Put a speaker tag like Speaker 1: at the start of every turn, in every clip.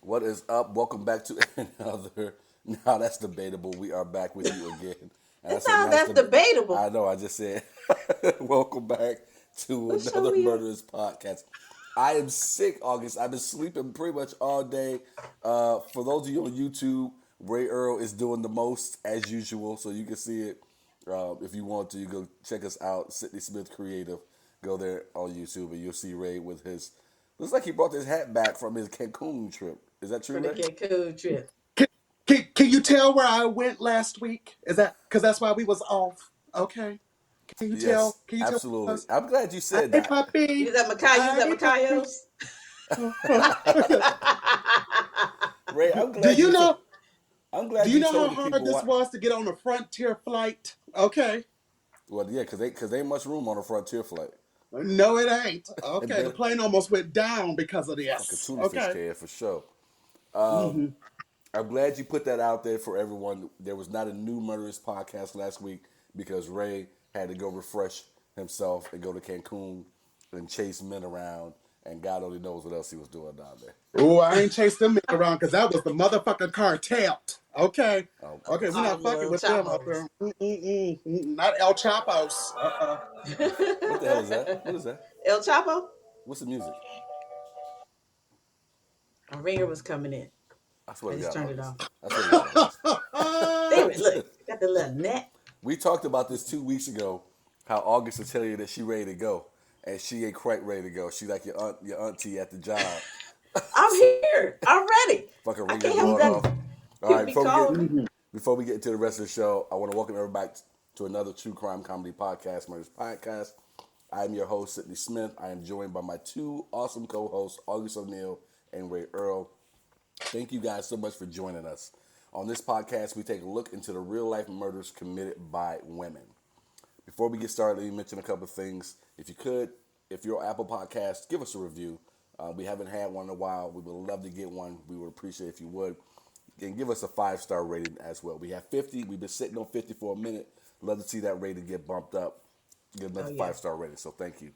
Speaker 1: What is up? Welcome back to another. Now that's debatable. We are back with you again. And I
Speaker 2: It's
Speaker 1: said,
Speaker 2: all
Speaker 1: now that's
Speaker 2: that's
Speaker 1: the. I
Speaker 2: debatable.
Speaker 1: know. I just said, welcome back to
Speaker 2: What show
Speaker 1: another
Speaker 2: we on?
Speaker 1: Murderous Podcast. I am sick, August. I've been sleeping pretty much all day. For those of you on YouTube, Ray Earl is doing the most as usual, so you can see it. If you want to, you go check us out, Sidney Smith Creative. Go there on YouTube, and you'll see Ray with his. Looks like he brought his hat back from his Cancun trip. Is that true,
Speaker 2: For the
Speaker 1: Ray?
Speaker 2: Cancun trip.
Speaker 3: Can, can you tell where I went last week? Is that because that's why we was off? Okay. Can you tell?
Speaker 1: Yes,
Speaker 3: Can you tell
Speaker 1: absolutely.
Speaker 3: us?
Speaker 1: I'm glad you said
Speaker 3: Hey
Speaker 1: that.
Speaker 2: You
Speaker 3: puppy.
Speaker 2: was at Mackay. You was at
Speaker 3: Hey puppy.
Speaker 2: Macayos.
Speaker 1: Ray, I'm
Speaker 3: do
Speaker 1: glad
Speaker 3: you
Speaker 1: you told.
Speaker 3: know?
Speaker 1: I'm
Speaker 3: Do
Speaker 1: glad
Speaker 3: you
Speaker 1: you
Speaker 3: know how
Speaker 1: told the
Speaker 3: hard
Speaker 1: people
Speaker 3: this
Speaker 1: what.
Speaker 3: was to get on a Frontier flight? Okay.
Speaker 1: Well, yeah, because they ain't much room on a Frontier flight.
Speaker 3: No, it ain't.
Speaker 1: It
Speaker 3: Okay. The
Speaker 1: better
Speaker 3: plane almost went down because of
Speaker 1: fucking
Speaker 3: this.
Speaker 1: tuna fish
Speaker 3: Okay.
Speaker 1: can for sure.
Speaker 3: Hmm.
Speaker 1: I'm glad you put that out there for everyone. There was not a new Murderous Podcast last week because Ray had to go refresh himself and go to Cancun and chase men around, and God only knows what else he was doing down there.
Speaker 3: Oh, I ain't chased them around because that was the motherfucking cartel. Okay.
Speaker 1: Oh boy,
Speaker 3: Okay, we're
Speaker 2: All
Speaker 3: not
Speaker 2: the
Speaker 3: fucking
Speaker 2: little
Speaker 3: with them out
Speaker 2: chapos.
Speaker 3: there. Not El Chapos.
Speaker 1: what the hell is that? What is that?
Speaker 2: El Chapo.
Speaker 1: What's the music?
Speaker 2: A ringer was coming in.
Speaker 1: I swear
Speaker 2: I
Speaker 1: to
Speaker 2: just
Speaker 1: God,
Speaker 2: turned it
Speaker 1: August.
Speaker 2: off.
Speaker 1: I swear to God, August.
Speaker 2: Damn it! Look, got the little net.
Speaker 1: We talked about this 2 weeks ago. How August will tell you that she ready to go, and she ain't quite ready to go. She like your auntie at the job.
Speaker 2: I'm here. I'm ready.
Speaker 1: Fucking
Speaker 2: I
Speaker 1: ringer
Speaker 2: can't help
Speaker 1: going
Speaker 2: that.
Speaker 1: off. All right,
Speaker 2: People be calling me.
Speaker 1: before we get into the rest of the show, I want to welcome everybody to another true crime comedy podcast, Murder's Podcast. I am your host, Sidney Smith. I am joined by my two awesome co-hosts, August O'Neill and Ray Earl. Thank you guys so much for joining us. On this podcast, we take a look into the real life murders committed by women. Before we get started, let me mention a couple of things. If you could, if you're on Apple Podcast, give us a review. We haven't had one in a while. We would love to get one. We would appreciate if you would. And give us a 5-star rating as well. We have 50. We've been sitting on 50 for a minute. Love to see that rating get bumped up. Get
Speaker 2: Oh
Speaker 1: another
Speaker 2: yeah.
Speaker 1: 5-star rating. So thank you.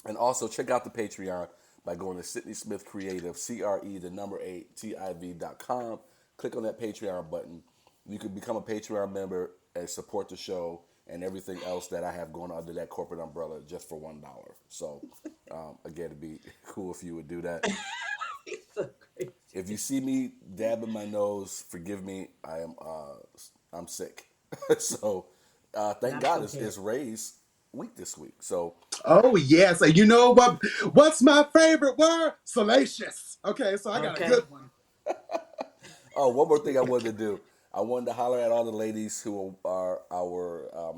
Speaker 1: And also check out the Patreon by going to Sidney Smith Creative, CRE, the number 8, TIV.com. Click on that Patreon button. You can become a Patreon member and support the show and everything else that I have going under that corporate umbrella just for $1. So, again, it'd be cool if you would do that.
Speaker 2: He's so crazy.
Speaker 1: If you see me dabbing my nose, forgive me. I'm sick. So, thank
Speaker 2: Not
Speaker 1: God
Speaker 2: prepared.
Speaker 1: it's Ray's week this week. So,
Speaker 3: Oh yes, and you know what? What's my favorite word? Salacious. Okay, so I got a
Speaker 2: Okay.
Speaker 3: good one.
Speaker 1: oh, one more thing I wanted to do. I wanted to holler at all the ladies who are our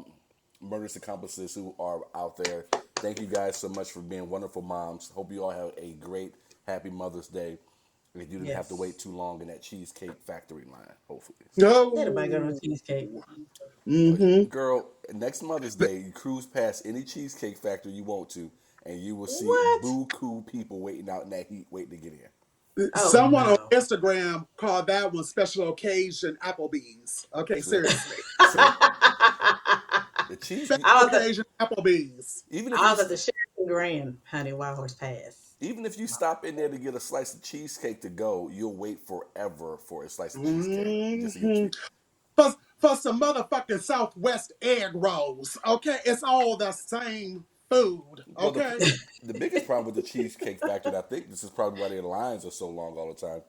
Speaker 1: murderous accomplices who are out there. Thank you guys so much for being wonderful moms. Hope you all have a great, happy Mother's Day. And you didn't have to
Speaker 2: Yes.
Speaker 1: wait too long in that Cheesecake Factory line, hopefully.
Speaker 2: Let everybody go to
Speaker 3: No.
Speaker 2: cheesecake.
Speaker 3: Mm-hmm.
Speaker 1: Girl, next Mother's Day, you cruise past any Cheesecake Factory you want to, and you will see
Speaker 2: What?
Speaker 1: buku people waiting out in that heat, waiting to get in.
Speaker 2: Oh
Speaker 3: Someone on
Speaker 2: no.
Speaker 3: Instagram called that one special occasion Applebee's. Okay,
Speaker 1: See,
Speaker 3: seriously.
Speaker 1: see, the cheese.
Speaker 3: Special
Speaker 2: I was at
Speaker 3: occasion Applebee's.
Speaker 1: Even if
Speaker 2: I
Speaker 1: you
Speaker 2: was at the Sheraton Grand, honey, Wild Horse Pass.
Speaker 1: Even if you stop in there to get a slice of cheesecake to go, you'll wait forever for a slice of cheesecake just to get
Speaker 3: Hmm.
Speaker 1: you.
Speaker 3: For some motherfucking Southwest egg rolls. Okay, it's all the same food.
Speaker 1: Well,
Speaker 3: Okay,
Speaker 1: the biggest problem with the Cheesecake Factory, and I think this is probably why their lines are so long all the time,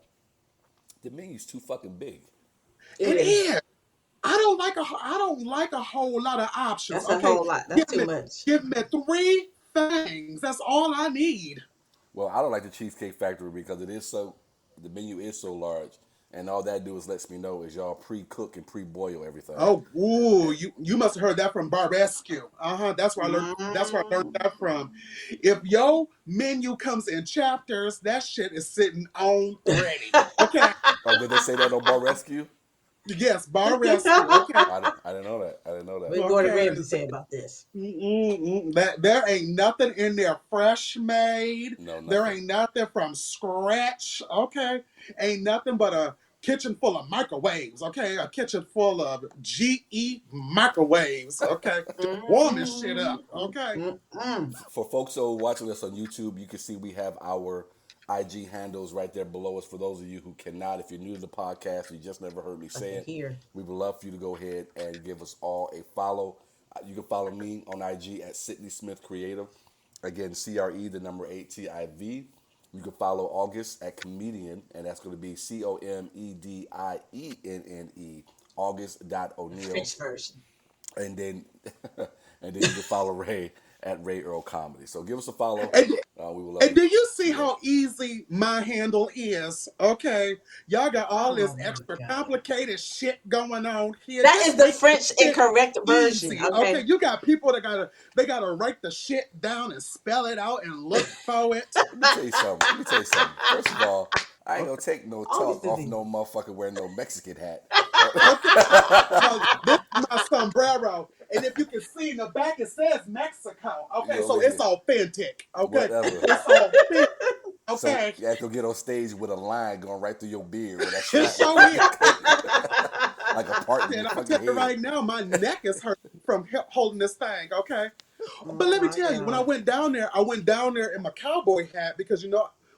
Speaker 1: the menu's too fucking big.
Speaker 2: It
Speaker 3: it
Speaker 2: is.
Speaker 3: is. I don't like a whole lot of options.
Speaker 2: That's a
Speaker 3: Okay,
Speaker 2: whole lot. That's
Speaker 3: give
Speaker 2: too
Speaker 3: me
Speaker 2: much.
Speaker 3: give me three things. That's all I need.
Speaker 1: Well, I don't like the Cheesecake Factory because the menu is so large, and all that do is lets me know is y'all pre-cook and pre-boil everything.
Speaker 3: Oh, ooh, you must have heard that from Barbescu. Uh-huh. That's where I learned. That's where I learned
Speaker 2: Mm.
Speaker 3: that from. If your menu comes in chapters, that shit is sitting on ready. Okay.
Speaker 1: Oh, did they say that on Bar Rescue?
Speaker 3: Yes, Barbescu. Okay.
Speaker 1: I didn't know that. I didn't know that.
Speaker 2: What Gordon
Speaker 3: Okay.
Speaker 2: Ramsay say about this?
Speaker 3: That there ain't nothing in there fresh made.
Speaker 1: No,
Speaker 3: There
Speaker 1: nothing.
Speaker 3: ain't nothing from scratch. Okay, ain't nothing but a kitchen full of microwaves, okay? A kitchen full of GE microwaves, okay? To warm this shit up, okay?
Speaker 1: For folks who are watching us on YouTube, you can see we have our IG handles right there below us. For those of you who cannot, if you're new to the podcast, you just never heard me say
Speaker 2: Okay,
Speaker 1: it,
Speaker 2: here.
Speaker 1: we would love for you to go ahead and give us all a follow. You can follow me on IG at Sidney Smith Creative. Again, CRE, the number 8TIV. You can follow August at Comedian, and that's going to be COMEDIENNE,
Speaker 2: The
Speaker 1: August.O'Neill.
Speaker 2: French version.
Speaker 1: And then and then you can follow Ray at Ray Earl Comedy. So give us a follow.
Speaker 3: And,
Speaker 1: We will love
Speaker 3: and
Speaker 1: you.
Speaker 3: do you see
Speaker 1: Yeah.
Speaker 3: how easy my handle is? Okay. Y'all got all this
Speaker 2: Oh my
Speaker 3: extra
Speaker 2: God.
Speaker 3: complicated shit going on here.
Speaker 2: That
Speaker 3: Just
Speaker 2: is the
Speaker 3: make
Speaker 2: French
Speaker 3: it
Speaker 2: incorrect version.
Speaker 3: easy. Okay.
Speaker 2: Okay.
Speaker 3: You got people that they gotta write the shit down and spell it out and look for it.
Speaker 1: Let me tell you something. First of all, I ain't gonna take no
Speaker 2: August
Speaker 1: talk
Speaker 2: is
Speaker 1: off
Speaker 2: easy.
Speaker 1: no motherfucker wearing no Mexican hat.
Speaker 3: Okay. Now, this is my sombrero. And if you can see in the back, it says Mexico. Okay,
Speaker 1: Yo,
Speaker 3: so it's authentic. Okay.
Speaker 1: whatever.
Speaker 3: It's authentic.
Speaker 1: So
Speaker 3: Okay.
Speaker 1: you have to get on stage with a line going right through your beard with that
Speaker 3: It
Speaker 1: shit
Speaker 3: sure is.
Speaker 1: like a part in
Speaker 3: And
Speaker 1: your
Speaker 3: I'll
Speaker 1: fucking
Speaker 3: tell you
Speaker 1: head.
Speaker 3: right now, my neck is hurting from holding this thing, okay? But
Speaker 2: Oh
Speaker 3: let me
Speaker 2: my
Speaker 3: tell you, when I
Speaker 2: God.
Speaker 3: went down there, in my cowboy hat because,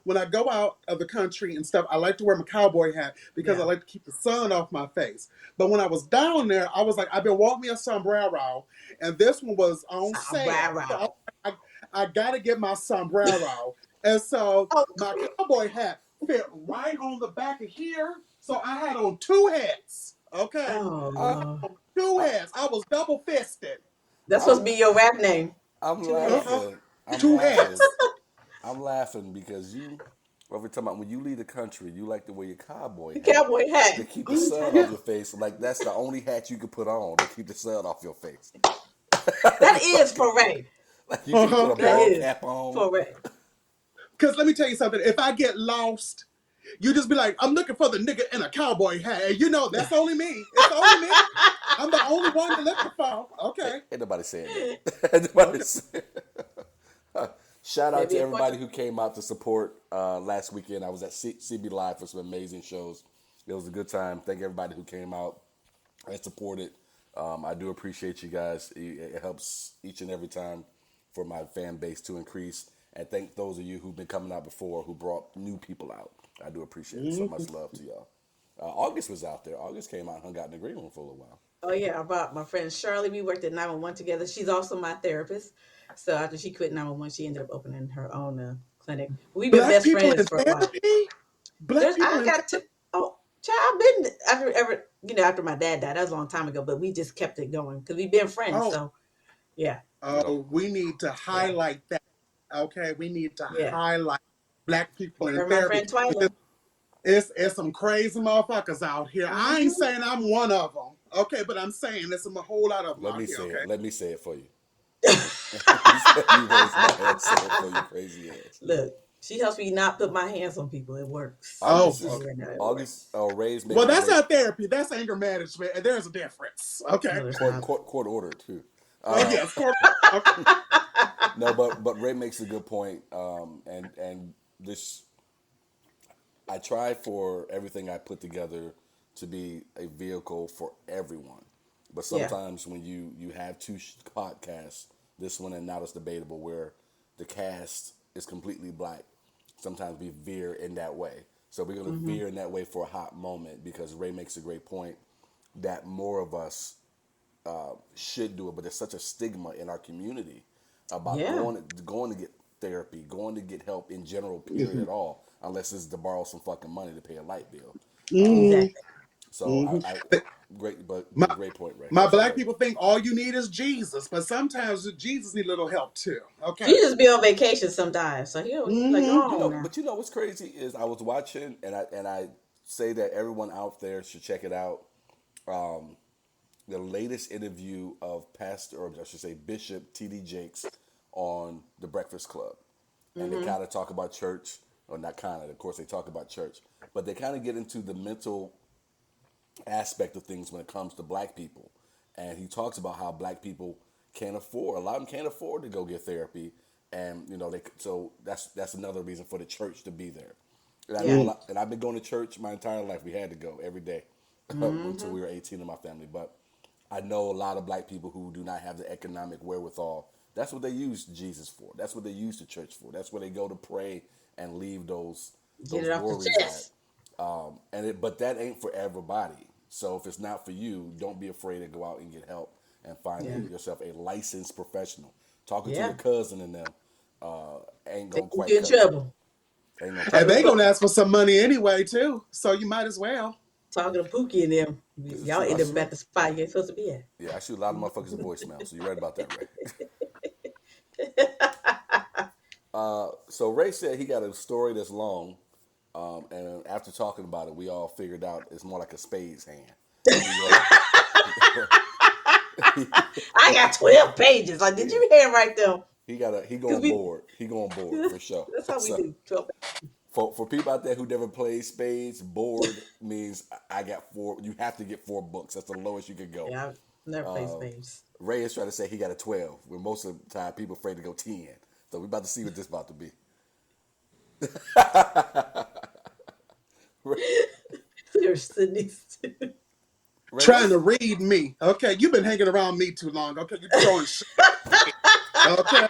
Speaker 3: when I go out of the country and stuff, I like to wear my cowboy hat because I
Speaker 2: Yeah.
Speaker 3: like to keep the sun off my face. But when I was down there, I was like, I've been wanting me a sombrero, and this one was on sale.
Speaker 2: Sombrero.
Speaker 3: So I got to get my sombrero. And so
Speaker 2: Oh,
Speaker 3: my cowboy hat fit right on the back of here. So I had on two hats, okay?
Speaker 2: oh
Speaker 1: I,
Speaker 2: Lord.
Speaker 3: Two
Speaker 1: I,
Speaker 3: hats. I was double fisted.
Speaker 2: That's supposed
Speaker 1: I'm,
Speaker 2: to be your rap name.
Speaker 1: I'm
Speaker 2: Two hats.
Speaker 3: Uh-huh.
Speaker 1: laughing. I'm
Speaker 3: Two
Speaker 1: laughing.
Speaker 3: hats.
Speaker 1: I'm laughing because what we're talking about, when you leave the country, you like to wear your cowboy
Speaker 2: The
Speaker 1: hat
Speaker 2: cowboy hat.
Speaker 1: to keep the
Speaker 2: Let me
Speaker 1: sun
Speaker 2: tell
Speaker 1: off
Speaker 2: you.
Speaker 3: Yeah.
Speaker 1: your face. Like that's the only hat you can put on to keep the sun off your face.
Speaker 2: That
Speaker 1: It's
Speaker 2: is
Speaker 1: like,
Speaker 2: for Ray.
Speaker 1: like you can
Speaker 3: Uh-huh.
Speaker 1: put a
Speaker 2: That
Speaker 3: Okay.
Speaker 1: ball
Speaker 2: is
Speaker 1: cap on.
Speaker 2: for Ray.
Speaker 3: Because let me tell you something. If I get lost, you just be like, I'm looking for the nigga in a cowboy hat. And that's only me. It's only me. I'm the only one you're looking for. Okay.
Speaker 1: Ain't nobody saying that. Ain't nobody
Speaker 3: Okay.
Speaker 1: saying. Shout out
Speaker 2: Maybe
Speaker 1: to
Speaker 2: a
Speaker 1: everybody
Speaker 2: question.
Speaker 1: who came out to support last weekend. I was at CB Live for some amazing shows. It was a good time. Thank everybody who came out and supported. I do appreciate you guys. It helps each and every time for my fan base to increase. And thank those of you who've been coming out before who brought new people out. I do appreciate it. So much love to y'all. August was out there. August came out and hung out in the green room for a little while.
Speaker 2: Oh yeah, I brought my friend Shirley. We worked at 911 together. She's also my therapist. So after she quit 911, she ended up opening her own clinic. We've been
Speaker 3: Black
Speaker 2: best
Speaker 3: people
Speaker 2: friends
Speaker 3: in
Speaker 2: for a while.
Speaker 3: therapy? Black
Speaker 2: There's
Speaker 3: people
Speaker 2: I
Speaker 3: in
Speaker 2: got
Speaker 3: therapy?
Speaker 2: to oh child, I've been after my dad died. That was a long time ago, but we just kept it going because we've been friends.
Speaker 3: Oh,
Speaker 2: So yeah,
Speaker 1: You know,
Speaker 3: we need to
Speaker 2: yeah,
Speaker 3: highlight that. Okay. We need to
Speaker 2: yeah.
Speaker 3: highlight black people in
Speaker 2: Her and my
Speaker 3: therapy.
Speaker 2: friend Twyla.
Speaker 3: It's some crazy motherfuckers out here. I ain't
Speaker 2: Hmm.
Speaker 3: saying I'm one of them, okay, but I'm saying there's a whole lot of them
Speaker 1: let
Speaker 3: out
Speaker 1: me
Speaker 3: here,
Speaker 1: say
Speaker 3: okay?
Speaker 1: it. Let me say it for you. You raised my hand, say it for you, crazy ass.
Speaker 2: Look, she helps me not put my hands on people. It works. I'm
Speaker 3: Oh,
Speaker 1: August
Speaker 2: telling
Speaker 1: is
Speaker 2: you
Speaker 3: okay.
Speaker 2: right now, it
Speaker 1: August.
Speaker 2: works.
Speaker 1: Ray's
Speaker 3: Well,
Speaker 1: making a
Speaker 3: that's
Speaker 1: great
Speaker 3: not therapy. That's anger management, and there's a difference, okay?
Speaker 2: No, there's
Speaker 1: court
Speaker 2: not.
Speaker 1: court court order too.
Speaker 3: Oh yes, court. Okay.
Speaker 1: No, but Ray makes a good point. And this, I try for everything I put together to be a vehicle for everyone. But
Speaker 2: Yeah.
Speaker 1: sometimes when you have two podcasts, this one and Not As Debatable, where the cast is completely black, sometimes we veer in that way. So we're gonna
Speaker 2: Hmm.
Speaker 1: veer in that way for a hot moment because Ray makes a great point that more of us should do it, but there's such a stigma in our community about
Speaker 2: Yeah.
Speaker 1: going to get therapy, going to get help in general, period at all, unless it's to borrow some fucking money to pay a light bill.
Speaker 3: Mm-hmm.
Speaker 2: Exactly.
Speaker 1: So
Speaker 3: Mm-hmm.
Speaker 1: I great,
Speaker 3: My
Speaker 1: but great point, Ray.
Speaker 3: my
Speaker 1: So
Speaker 3: black
Speaker 1: great.
Speaker 3: people think all you need is Jesus, but sometimes Jesus need a little help too. Okay.
Speaker 2: Jesus be on vacation sometimes, so he'll be like, "Go
Speaker 3: Mm-hmm.
Speaker 1: You
Speaker 2: on
Speaker 1: know,
Speaker 2: now."
Speaker 1: but you know what's crazy is I was watching, and I say that everyone out there should check it out. The latest interview of Pastor, or I should say Bishop T.D. Jakes on The Breakfast Club. And they
Speaker 2: Hmm.
Speaker 1: kind of talk about church, or not kind of course, they talk about church, but they kind of get into the mental aspect of things when it comes to black people. And he talks about how black people can't afford, a lot of them can't afford to go get therapy. And, so that's another reason for the church to be there. And I
Speaker 2: Yeah.
Speaker 1: know a lot, and I've been going to church my entire life. We had to go every day until we were 18 in my family. But I know a lot of black people who do not have the economic wherewithal. That's what they use Jesus for. That's what they use the church for. That's where they go to pray and leave
Speaker 2: Get
Speaker 1: those
Speaker 2: it off the
Speaker 1: worries at.
Speaker 2: chest.
Speaker 1: But that ain't for everybody. So if it's not for you, don't be afraid to go out and get help and find
Speaker 2: Yeah.
Speaker 1: yourself a licensed professional. Talking to
Speaker 2: Yeah.
Speaker 1: your cousin and them ain't
Speaker 2: They
Speaker 1: gonna
Speaker 2: get
Speaker 1: quite
Speaker 2: you in
Speaker 1: cut it.
Speaker 2: trouble.
Speaker 1: Ain't gonna
Speaker 3: And
Speaker 1: cut
Speaker 3: they
Speaker 1: it.
Speaker 3: gonna ask for some money anyway too, so you might as well.
Speaker 2: Talking to Pookie and them.
Speaker 1: This is
Speaker 2: Y'all
Speaker 1: true.
Speaker 2: end up at the spot you ain't supposed to be at.
Speaker 1: Yeah, I shoot a lot of motherfuckers in voicemail. So you're right about that, Ray. So Ray said he got a story that's long, and after talking about it, we all figured out it's more like a spades hand.
Speaker 2: I got 12 pages. Like, did you handwrite them?
Speaker 1: He
Speaker 2: Because
Speaker 1: going board. He going board for sure.
Speaker 2: that's how we
Speaker 1: So,
Speaker 2: do. 12
Speaker 1: for people out there who never played spades, board means I got 4. You have to get 4 books. That's the lowest you could go.
Speaker 2: Yeah, I've never played spades.
Speaker 1: Ray is trying to say he got a 12, when most of the time people afraid to go 10. So we about to see what this about to be.
Speaker 2: There's Sidney's.
Speaker 1: Ray,
Speaker 3: Trying to read me. Okay, you've been hanging around me too long. Okay, you're throwing shit. Okay,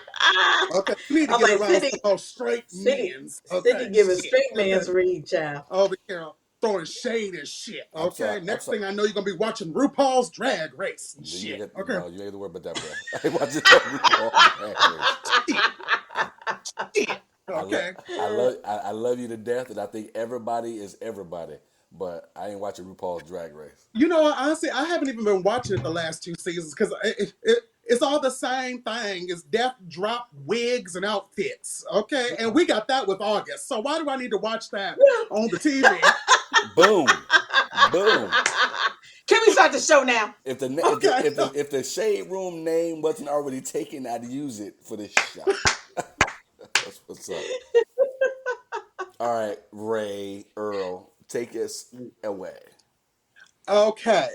Speaker 3: okay. You need to
Speaker 2: I'm
Speaker 3: get
Speaker 2: like,
Speaker 3: around
Speaker 2: Sidney,
Speaker 3: some of those straight
Speaker 2: Sidney,
Speaker 3: men's.
Speaker 2: Sidney
Speaker 3: Okay,
Speaker 2: giving
Speaker 3: shit.
Speaker 2: straight man's
Speaker 3: Okay.
Speaker 2: read, child.
Speaker 3: Over here throwing shade and shit.
Speaker 1: I'm
Speaker 3: Okay,
Speaker 1: sorry.
Speaker 3: next thing I know, you're gonna be watching RuPaul's Drag Race and
Speaker 1: You
Speaker 3: shit.
Speaker 1: ain't
Speaker 3: Okay,
Speaker 1: no, you ain't the word about that, bro. I ain't watching RuPaul.
Speaker 3: shit. Okay.
Speaker 1: I love you to death, and I think everybody is everybody. But I ain't watching RuPaul's Drag Race.
Speaker 3: You know what? Honestly, I haven't even been watching it the last 2 seasons because it's all the same thing. It's death drop wigs and outfits. Okay, and we got that with August. So why do I need to watch that on the TV?
Speaker 1: Boom, boom.
Speaker 2: Can we start the show now?
Speaker 1: If the
Speaker 3: Okay.
Speaker 1: if the shade room name wasn't already taken, I'd use it for this show. That's what's up. All right, Ray, Earl, take us away.
Speaker 3: Okay,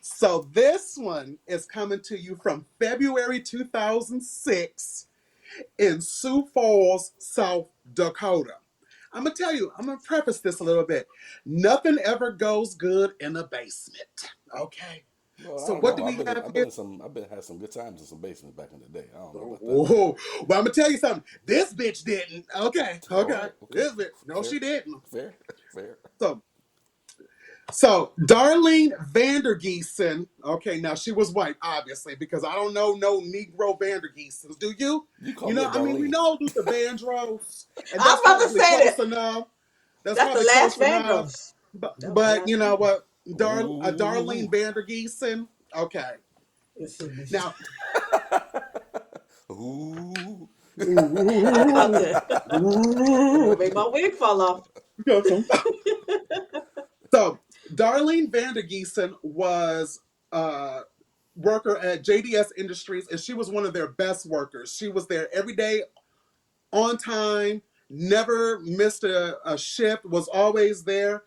Speaker 3: so this one is coming to you from February 2006 in Sioux Falls, South Dakota. I'm going to tell you, I'm going to preface this a little bit. Nothing ever goes good in a basement. Okay.
Speaker 1: Well, I
Speaker 3: So
Speaker 1: don't
Speaker 3: what
Speaker 1: know.
Speaker 3: do we have here?
Speaker 1: I've been had some good times in some basements back in the day. I don't know about that.
Speaker 3: Whoa. Well, I'm going to tell you something. This bitch didn't. Okay.
Speaker 1: All
Speaker 3: Okay.
Speaker 1: right, okay.
Speaker 3: This bitch. No,
Speaker 1: Fair.
Speaker 3: she didn't.
Speaker 1: Fair.
Speaker 3: So Darlene Vandergeesen, okay, now she was white, obviously, because I don't know no Negro Vandergeesens. Do you?
Speaker 1: You call
Speaker 3: You
Speaker 1: me
Speaker 3: know,
Speaker 1: a
Speaker 3: I mean, we
Speaker 1: Darlene.
Speaker 3: know Luther Vandross, and
Speaker 2: I was
Speaker 3: that's
Speaker 2: about to
Speaker 3: probably
Speaker 2: say
Speaker 3: close
Speaker 2: that.
Speaker 3: enough. That's
Speaker 2: That's the
Speaker 3: probably
Speaker 2: last
Speaker 3: close enough.
Speaker 2: Vandross.
Speaker 3: But,
Speaker 2: That was
Speaker 3: but
Speaker 2: last
Speaker 3: you know what?
Speaker 1: Ooh.
Speaker 3: Darlene Vandergeesen, okay.
Speaker 2: Vandross.
Speaker 3: Now,
Speaker 1: Ooh.
Speaker 2: Make my wig fall off.
Speaker 3: so Darlene Vandergeesen was worker at JDS Industries, and she was one of their best workers. She was there every day, on time, never missed a shift, was always there.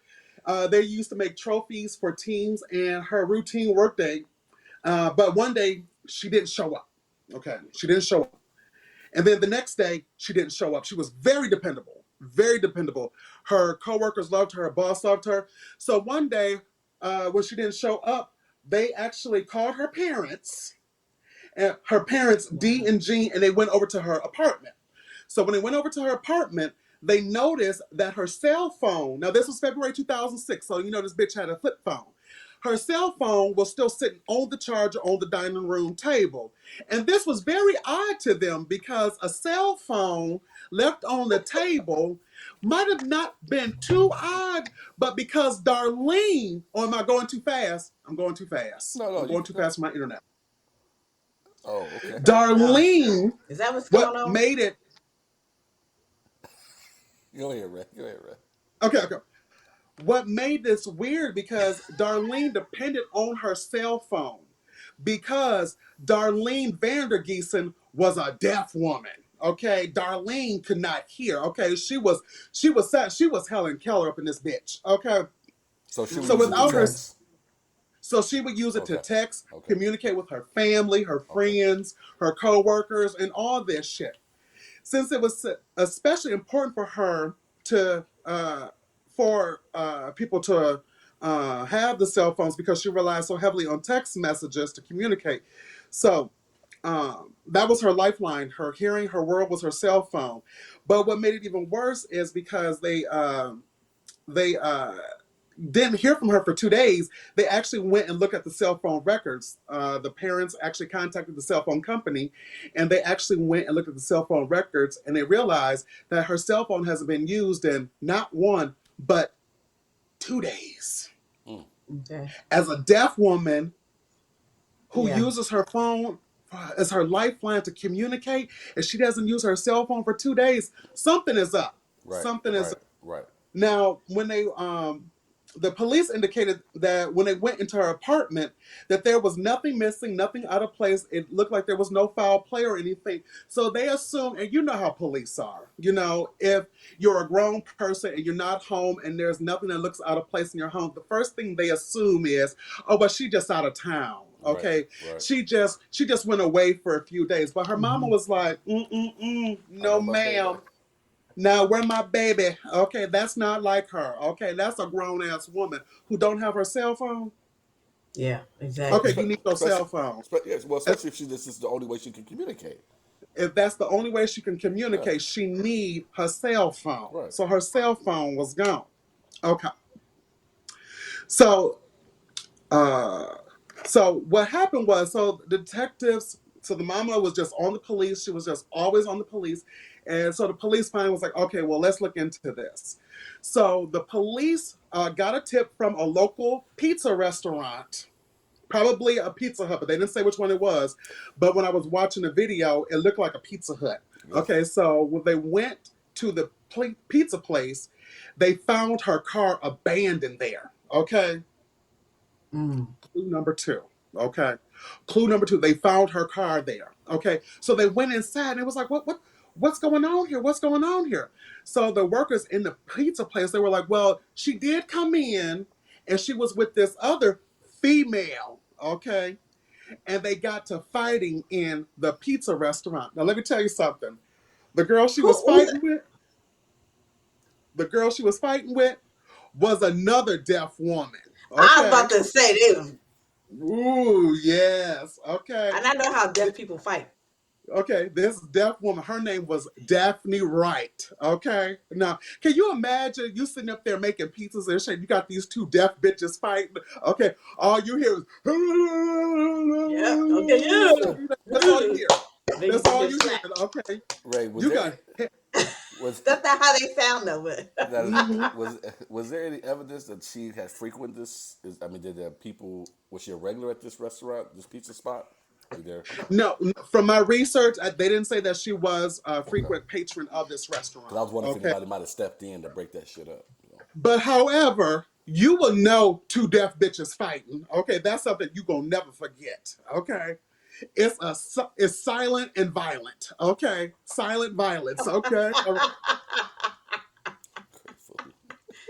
Speaker 3: They used to make trophies for teams and her routine workday. But one day, she didn't show up. Okay, she didn't show up. And then the next day, she didn't show up. She was very dependable, very dependable. Her coworkers loved her, her boss loved her. So one day, when she didn't show up, they actually called her parents, D and G, and they went over to her apartment. So when they went over to her apartment, they noticed that her cell phone, now this was February 2006, so you know this bitch had a flip phone. Her cell phone was still sitting on the charger on the dining room table. And this was very odd to them because a cell phone left on the table might have not been too odd, but because Darlene, or am I going too fast? I'm going too fast.
Speaker 1: No,
Speaker 3: I'm going too fast for my internet.
Speaker 1: Oh, okay.
Speaker 3: Darlene,
Speaker 2: Is that what's going
Speaker 3: what
Speaker 2: on?
Speaker 3: made it,
Speaker 1: Go ahead, Ray. Go ahead, Ray.
Speaker 3: okay. What made this weird because Darlene depended on her cell phone because Darlene Vandergeesen was a deaf woman. Okay, Darlene could not hear. Okay, she was Helen Keller up in this bitch. Okay,
Speaker 1: So she was
Speaker 3: so without her,
Speaker 1: text.
Speaker 3: so she would use it to
Speaker 1: Okay.
Speaker 3: text,
Speaker 1: Okay.
Speaker 3: communicate with her family, her friends, her coworkers, and all this shit. Since it was especially important for her to for people to have the cell phones because she relied so heavily on text messages to communicate. So that was her lifeline. Her hearing, her world was her cell phone. But what made it even worse is because they didn't hear from her for 2 days. They actually went and looked at the cell phone records. The parents actually contacted the cell phone company, and they actually went and looked at the cell phone records, and they realized that her cell phone hasn't been used in not 1 but 2 days.
Speaker 2: Okay.
Speaker 3: As a deaf woman who
Speaker 2: Yeah.
Speaker 3: uses her phone as her lifeline to communicate, and she doesn't use her cell phone for 2 days, something is up.
Speaker 1: Right.
Speaker 3: Something is up.
Speaker 1: Right.
Speaker 3: Now, when they the police indicated that when they went into her apartment, that there was nothing missing, nothing out of place. It looked like there was no foul play or anything. So they assume, and you know how police are. You know, if you're a grown person and you're not home and there's nothing that looks out of place in your home, the first thing they assume is, oh, but she just out of town. Okay,
Speaker 1: Right.
Speaker 3: she just went away for a few days. But her mama
Speaker 2: Mhm.
Speaker 3: was like, no, ma'am. Now, where my baby? Okay, that's not like her. Okay, that's a grown ass woman who don't have her cell phone.
Speaker 2: Yeah,
Speaker 3: Okay,
Speaker 2: exactly.
Speaker 3: you need your cell phone.
Speaker 1: Yes, well, especially if this is the only way she can communicate.
Speaker 3: If that's the only way she can communicate,
Speaker 1: Yeah.
Speaker 3: she need her cell phone.
Speaker 1: Right.
Speaker 3: So her cell phone was gone. Okay. So so what happened was, so the detectives, so the mama was just on the police. She was just always on the police. And so the police finally was like, okay, well, let's look into this. So the police got a tip from a local pizza restaurant, probably a Pizza Hut, but they didn't say which one it was. But when I was watching the video, it looked like a Pizza Hut.
Speaker 1: Yes.
Speaker 3: Okay, so when they went to the pizza place, they found her car abandoned there. Okay.
Speaker 2: Mm.
Speaker 3: Clue number 2. Okay. Clue number 2. They found her car there. Okay. So they went inside and it was like, what's going on here? What's going on here? So the workers in the pizza place, they were like, well, she did come in and she was with this other female. Okay. And they got to fighting in the pizza restaurant. Now let me tell you something. The girl she was
Speaker 2: Who's
Speaker 3: fighting with, the girl she was fighting with was another deaf woman.
Speaker 2: I was
Speaker 3: Okay.
Speaker 2: about to say this,
Speaker 3: Ooh, yes. Okay.
Speaker 2: and I know how deaf people fight.
Speaker 3: Okay, this deaf woman, her name was Daphne Wright. Okay. Now, can you imagine you sitting up there making pizzas and shit? You got these two deaf bitches fighting. Okay. All you hear is
Speaker 2: Yeah. Okay. Yeah.
Speaker 3: that's all you hear.
Speaker 2: They
Speaker 3: That's
Speaker 2: get
Speaker 3: all you hear.
Speaker 2: slapped.
Speaker 3: Okay.
Speaker 1: Ray, was
Speaker 3: You
Speaker 1: there
Speaker 3: got
Speaker 1: was
Speaker 2: That's not how they sound, though. But
Speaker 3: Mhm.
Speaker 1: was there any evidence that she had frequented this? Did there people? Was she a regular at this restaurant, this pizza spot? Like there?
Speaker 3: No, from my research, they didn't say that she was a
Speaker 1: Okay.
Speaker 3: frequent patron of this restaurant.
Speaker 1: Because I was wondering if
Speaker 3: Okay.
Speaker 1: anybody might have stepped in to break that shit up.
Speaker 3: But however, you will know two deaf bitches fighting. Okay, that's something you gonna never forget. Okay, it's silent and violent. Okay, silent violence. Okay, all right.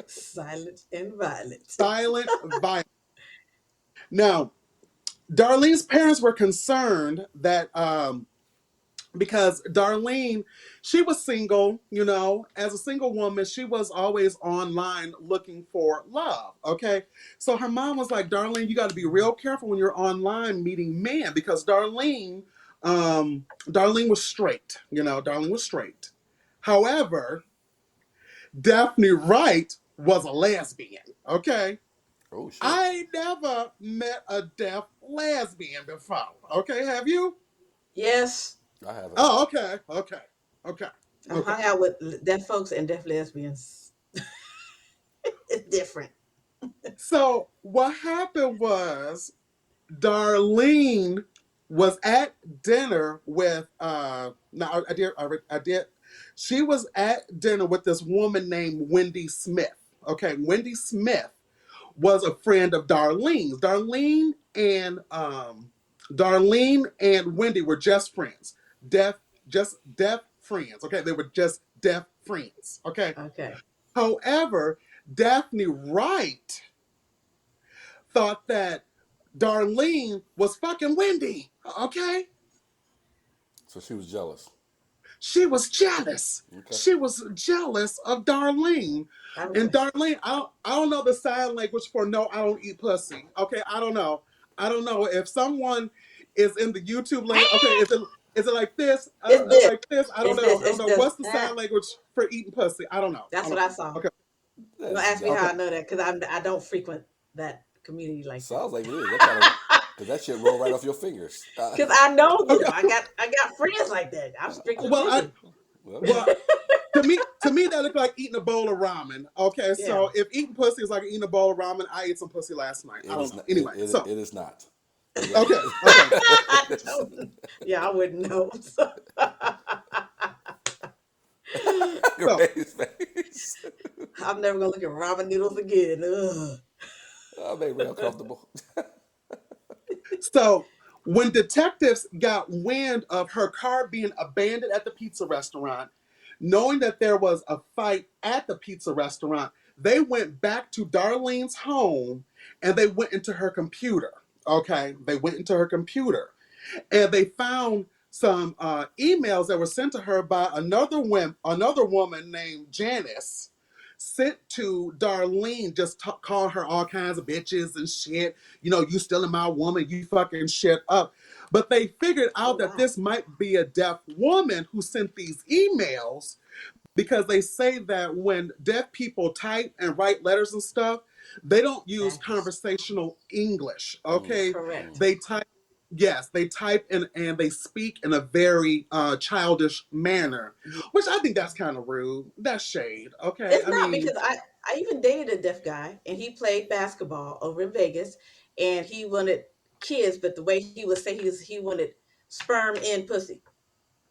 Speaker 2: silence and violence.
Speaker 3: Silent violence. Now, Darlene's parents were concerned that because Darlene, she was single, you know, as a single woman, she was always online looking for love. Okay. So her mom was like, Darlene, you got to be real careful when you're online meeting men because Darlene was straight, you know, Darlene was straight. However, Daphne Wright was a lesbian. Okay.
Speaker 1: Oh shit!
Speaker 3: I never met a deaf lesbian before. Okay. Have you?
Speaker 2: Yes,
Speaker 1: I haven't.
Speaker 3: Oh, okay. Okay. Okay.
Speaker 2: I've
Speaker 3: Okay.
Speaker 2: hung out with deaf folks and deaf lesbians. It's different.
Speaker 3: So what happened was Darlene was at dinner with no I did she was at dinner with this woman named Wendy Smith. Okay, Wendy Smith was a friend of Darlene's. Darlene and Wendy were just friends. Just deaf friends. Okay, they were just deaf friends. Okay.
Speaker 2: Okay.
Speaker 3: However, Daphne Wright thought that Darlene was fucking Wendy. Okay?
Speaker 1: So she was jealous.
Speaker 3: She was jealous.
Speaker 1: Okay.
Speaker 3: She was jealous of Darlene. And Darlene, I don't know the sign language for no, I don't eat pussy. Okay, I don't know. I don't know if someone is in the YouTube land. Okay, is it like this?
Speaker 2: It's this.
Speaker 3: Like this? I don't
Speaker 2: It's
Speaker 3: know.
Speaker 2: this.
Speaker 3: I don't
Speaker 2: It's
Speaker 3: know.
Speaker 2: just
Speaker 3: What's the sign language for eating pussy? I don't know.
Speaker 2: That's what I saw.
Speaker 3: Okay.
Speaker 2: Don't ask me how
Speaker 3: Okay.
Speaker 2: I know that because I don't frequent that community like
Speaker 1: Sounds like it is. That kind of, because that shit roll right off your fingers.
Speaker 2: because I know them.
Speaker 3: Okay.
Speaker 2: I got friends like that. I'm strictly
Speaker 3: Well,
Speaker 2: busy.
Speaker 3: Well, to me, that looked like eating a bowl of ramen. Okay,
Speaker 2: Yeah.
Speaker 3: so if eating pussy is like eating a bowl of ramen, I ate some pussy last night. I don't know. Anyway,
Speaker 1: it
Speaker 3: so
Speaker 1: is not.
Speaker 3: okay.
Speaker 2: Yeah, I wouldn't know. So.
Speaker 1: Ray's face.
Speaker 2: I'm never gonna look at ramen noodles again. Ugh.
Speaker 1: Oh, made Ray uncomfortable.
Speaker 3: So when detectives got wind of her car being abandoned at the pizza restaurant, knowing that there was a fight at the pizza restaurant, they went back to Darlene's home and they went into her computer. Okay, they went into her computer and they found some emails that were sent to her by another woman named Janice, sent to Darlene, just calling her all kinds of bitches and shit. You know, you stealing my woman, you fucking shit up. But they figured out that this might be a deaf woman who sent these emails, because they say that when deaf people type and write letters and stuff, they don't use conversational English. Okay,
Speaker 2: Correct.
Speaker 3: they type. Yes, they type and they speak in a very childish manner, which I think that's kind of rude. That's shade. Okay,
Speaker 2: It's not because I even dated a deaf guy and he played basketball over in Vegas and he wanted kids, but the way he would say he wanted sperm in pussy.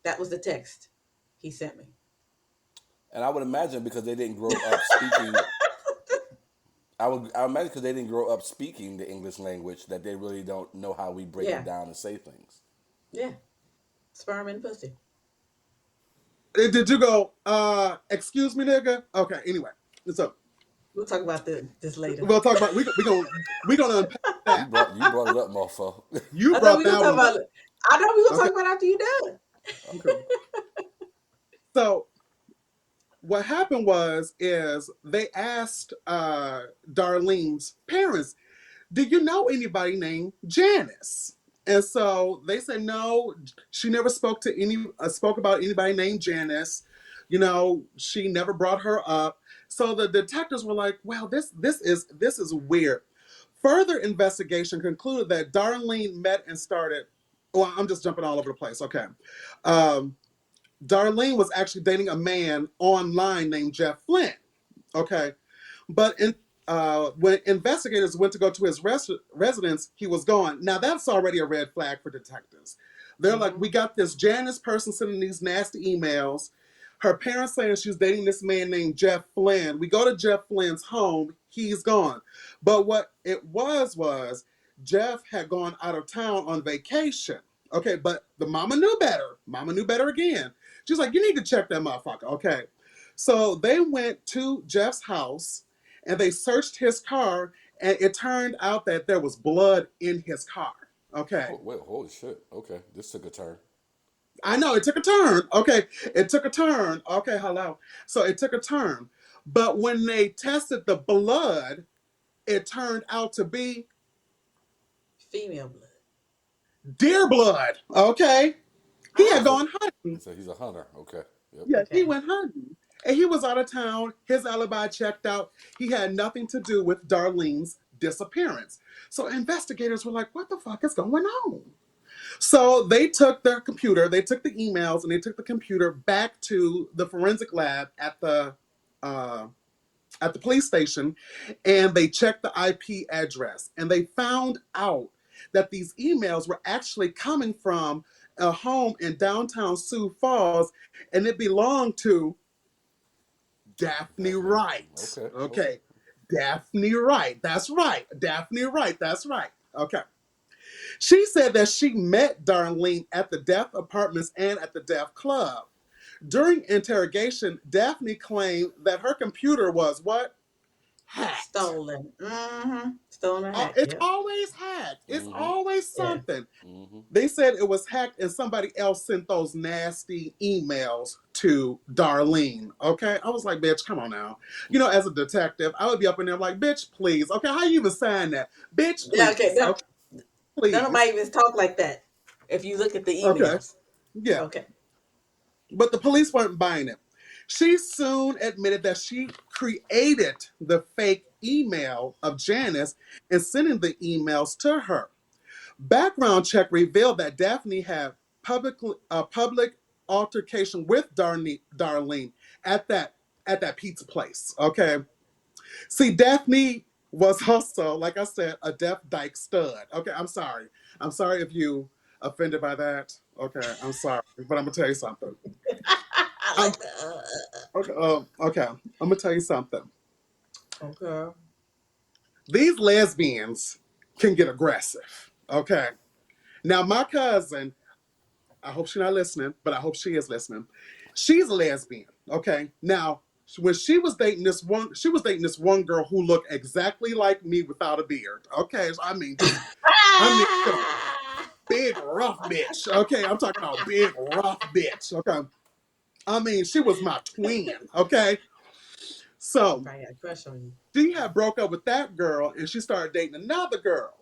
Speaker 2: That was the text he sent me.
Speaker 1: And I would imagine because they didn't grow up speaking. I imagine because they didn't grow up speaking the English language that they really don't know how we break it down and say things.
Speaker 2: Yeah, sperm and pussy.
Speaker 3: Did you go? Excuse me, nigga. Okay. Anyway, so
Speaker 2: we'll talk about this later.
Speaker 3: We'll talk about we gonna unpack that.
Speaker 1: You brought it up, mofo.
Speaker 3: You brought that one up.
Speaker 2: I know we gonna talk about it after you done.
Speaker 3: Okay. So what happened is they asked Darlene's parents, "Do you know anybody named Janice?" And so they said no. She never spoke about anybody named Janice. You know, she never brought her up. So the detectives were like, "Well, this is weird." Further investigation concluded that Darlene met and started. Well, I'm just jumping all over the place. Okay. Darlene was actually dating a man online named Jeff Flynn. Okay. But when investigators went to go to his residence, he was gone. Now, that's already a red flag for detectives. They're like, we got this Janice person sending these nasty emails. Her parents saying she's dating this man named Jeff Flynn. We go to Jeff Flynn's home. He's gone. But what it was Jeff had gone out of town on vacation. Okay, but the mama knew better. Mama knew better again. She's like, you need to check that motherfucker. Okay. So they went to Jeff's house and they searched his car, and it turned out that there was blood in his car. Okay.
Speaker 1: Oh, wait, holy shit. Okay, this took a turn.
Speaker 3: I know, it took a turn. Okay, it took a turn. Okay, hello. So it took a turn. But when they tested the blood, it turned out to be
Speaker 2: female blood.
Speaker 3: Deer blood. Okay. He had gone hunting.
Speaker 1: So he's a hunter. Okay. Yep.
Speaker 3: Yeah, he went hunting. And he was out of town. His alibi checked out. He had nothing to do with Darlene's disappearance. So investigators were like, what the fuck is going on? So they took their computer, they took the emails, and they took the computer back to the forensic lab at the police station, and they checked the IP address. And they found out that these emails were actually coming from a home in downtown Sioux Falls, and it belonged to Daphne Wright. Okay. Daphne Wright. That's right. Daphne Wright. That's right. Okay. She said that she met Darlene at the Deaf Apartments and at the Deaf Club. During interrogation, Daphne claimed that her computer was what? hacked.
Speaker 2: Stolen. Mm-hmm. Stolen or hacked.
Speaker 3: It's
Speaker 2: Yep.
Speaker 3: always hacked. It's
Speaker 1: Mm-hmm.
Speaker 3: always
Speaker 2: Yeah.
Speaker 3: something.
Speaker 1: Mm-hmm.
Speaker 3: They said it was hacked and somebody else sent those nasty emails to Darlene. Okay. I was like, bitch, come on now. As a detective, I would be up in there like, bitch, please. Okay. How you even sign that? Bitch,
Speaker 2: Yeah. Okay.
Speaker 3: please. Okay.
Speaker 2: Nobody
Speaker 3: Please.
Speaker 2: even talk like that. If you look at the
Speaker 3: Okay.
Speaker 2: emails.
Speaker 3: Yeah.
Speaker 2: Okay.
Speaker 3: But the police weren't buying it. She soon admitted that she created the fake email of Janice and sending the emails to her. Background check revealed that Daphne had public altercation with Darlene at that pizza place. Okay. See, Daphne was also, like I said, a deaf dyke stud. Okay, I'm sorry. I'm sorry if you offended by that. Okay, I'm sorry, but I'm gonna tell you something.
Speaker 2: I
Speaker 3: I'm
Speaker 2: like the.
Speaker 3: okay. Okay, I'm gonna tell you something.
Speaker 2: Okay.
Speaker 3: These lesbians can get aggressive. Okay. Now, my cousin, I hope she's not listening, but I hope she is listening. She's a lesbian. Okay. Now, when she was dating this one girl who looked exactly like me without a beard. Okay. So, a
Speaker 2: Ah!
Speaker 3: big rough bitch. Okay. I'm talking about big rough bitch. Okay. She was my twin. Okay.
Speaker 2: She
Speaker 3: So
Speaker 2: probably had a crush on you.
Speaker 3: she had broke up with that girl and she started dating another girl.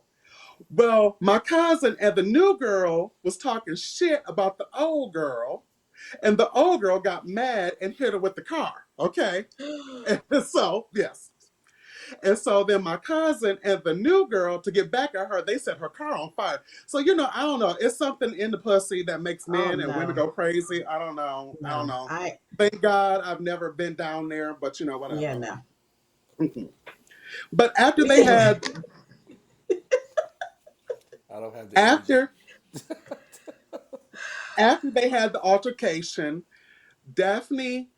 Speaker 3: Well, my cousin and the new girl was talking shit about the old girl, and the old girl got mad and hit her with the car. Okay. And so, yes. And so then my cousin and the new girl, to get back at her, they set her car on fire. So, I don't know. It's something in the pussy that makes
Speaker 2: Oh
Speaker 3: men and women
Speaker 2: no.
Speaker 3: go crazy. I don't know. I don't
Speaker 2: No.
Speaker 3: know.
Speaker 2: I
Speaker 3: Thank God I've never been down there, but
Speaker 2: yeah,
Speaker 3: whatever.
Speaker 2: no.
Speaker 3: Mhm. But after
Speaker 2: We
Speaker 3: they
Speaker 2: can
Speaker 3: had,
Speaker 1: I don't have the energy.
Speaker 3: after, after they had the altercation, Daphne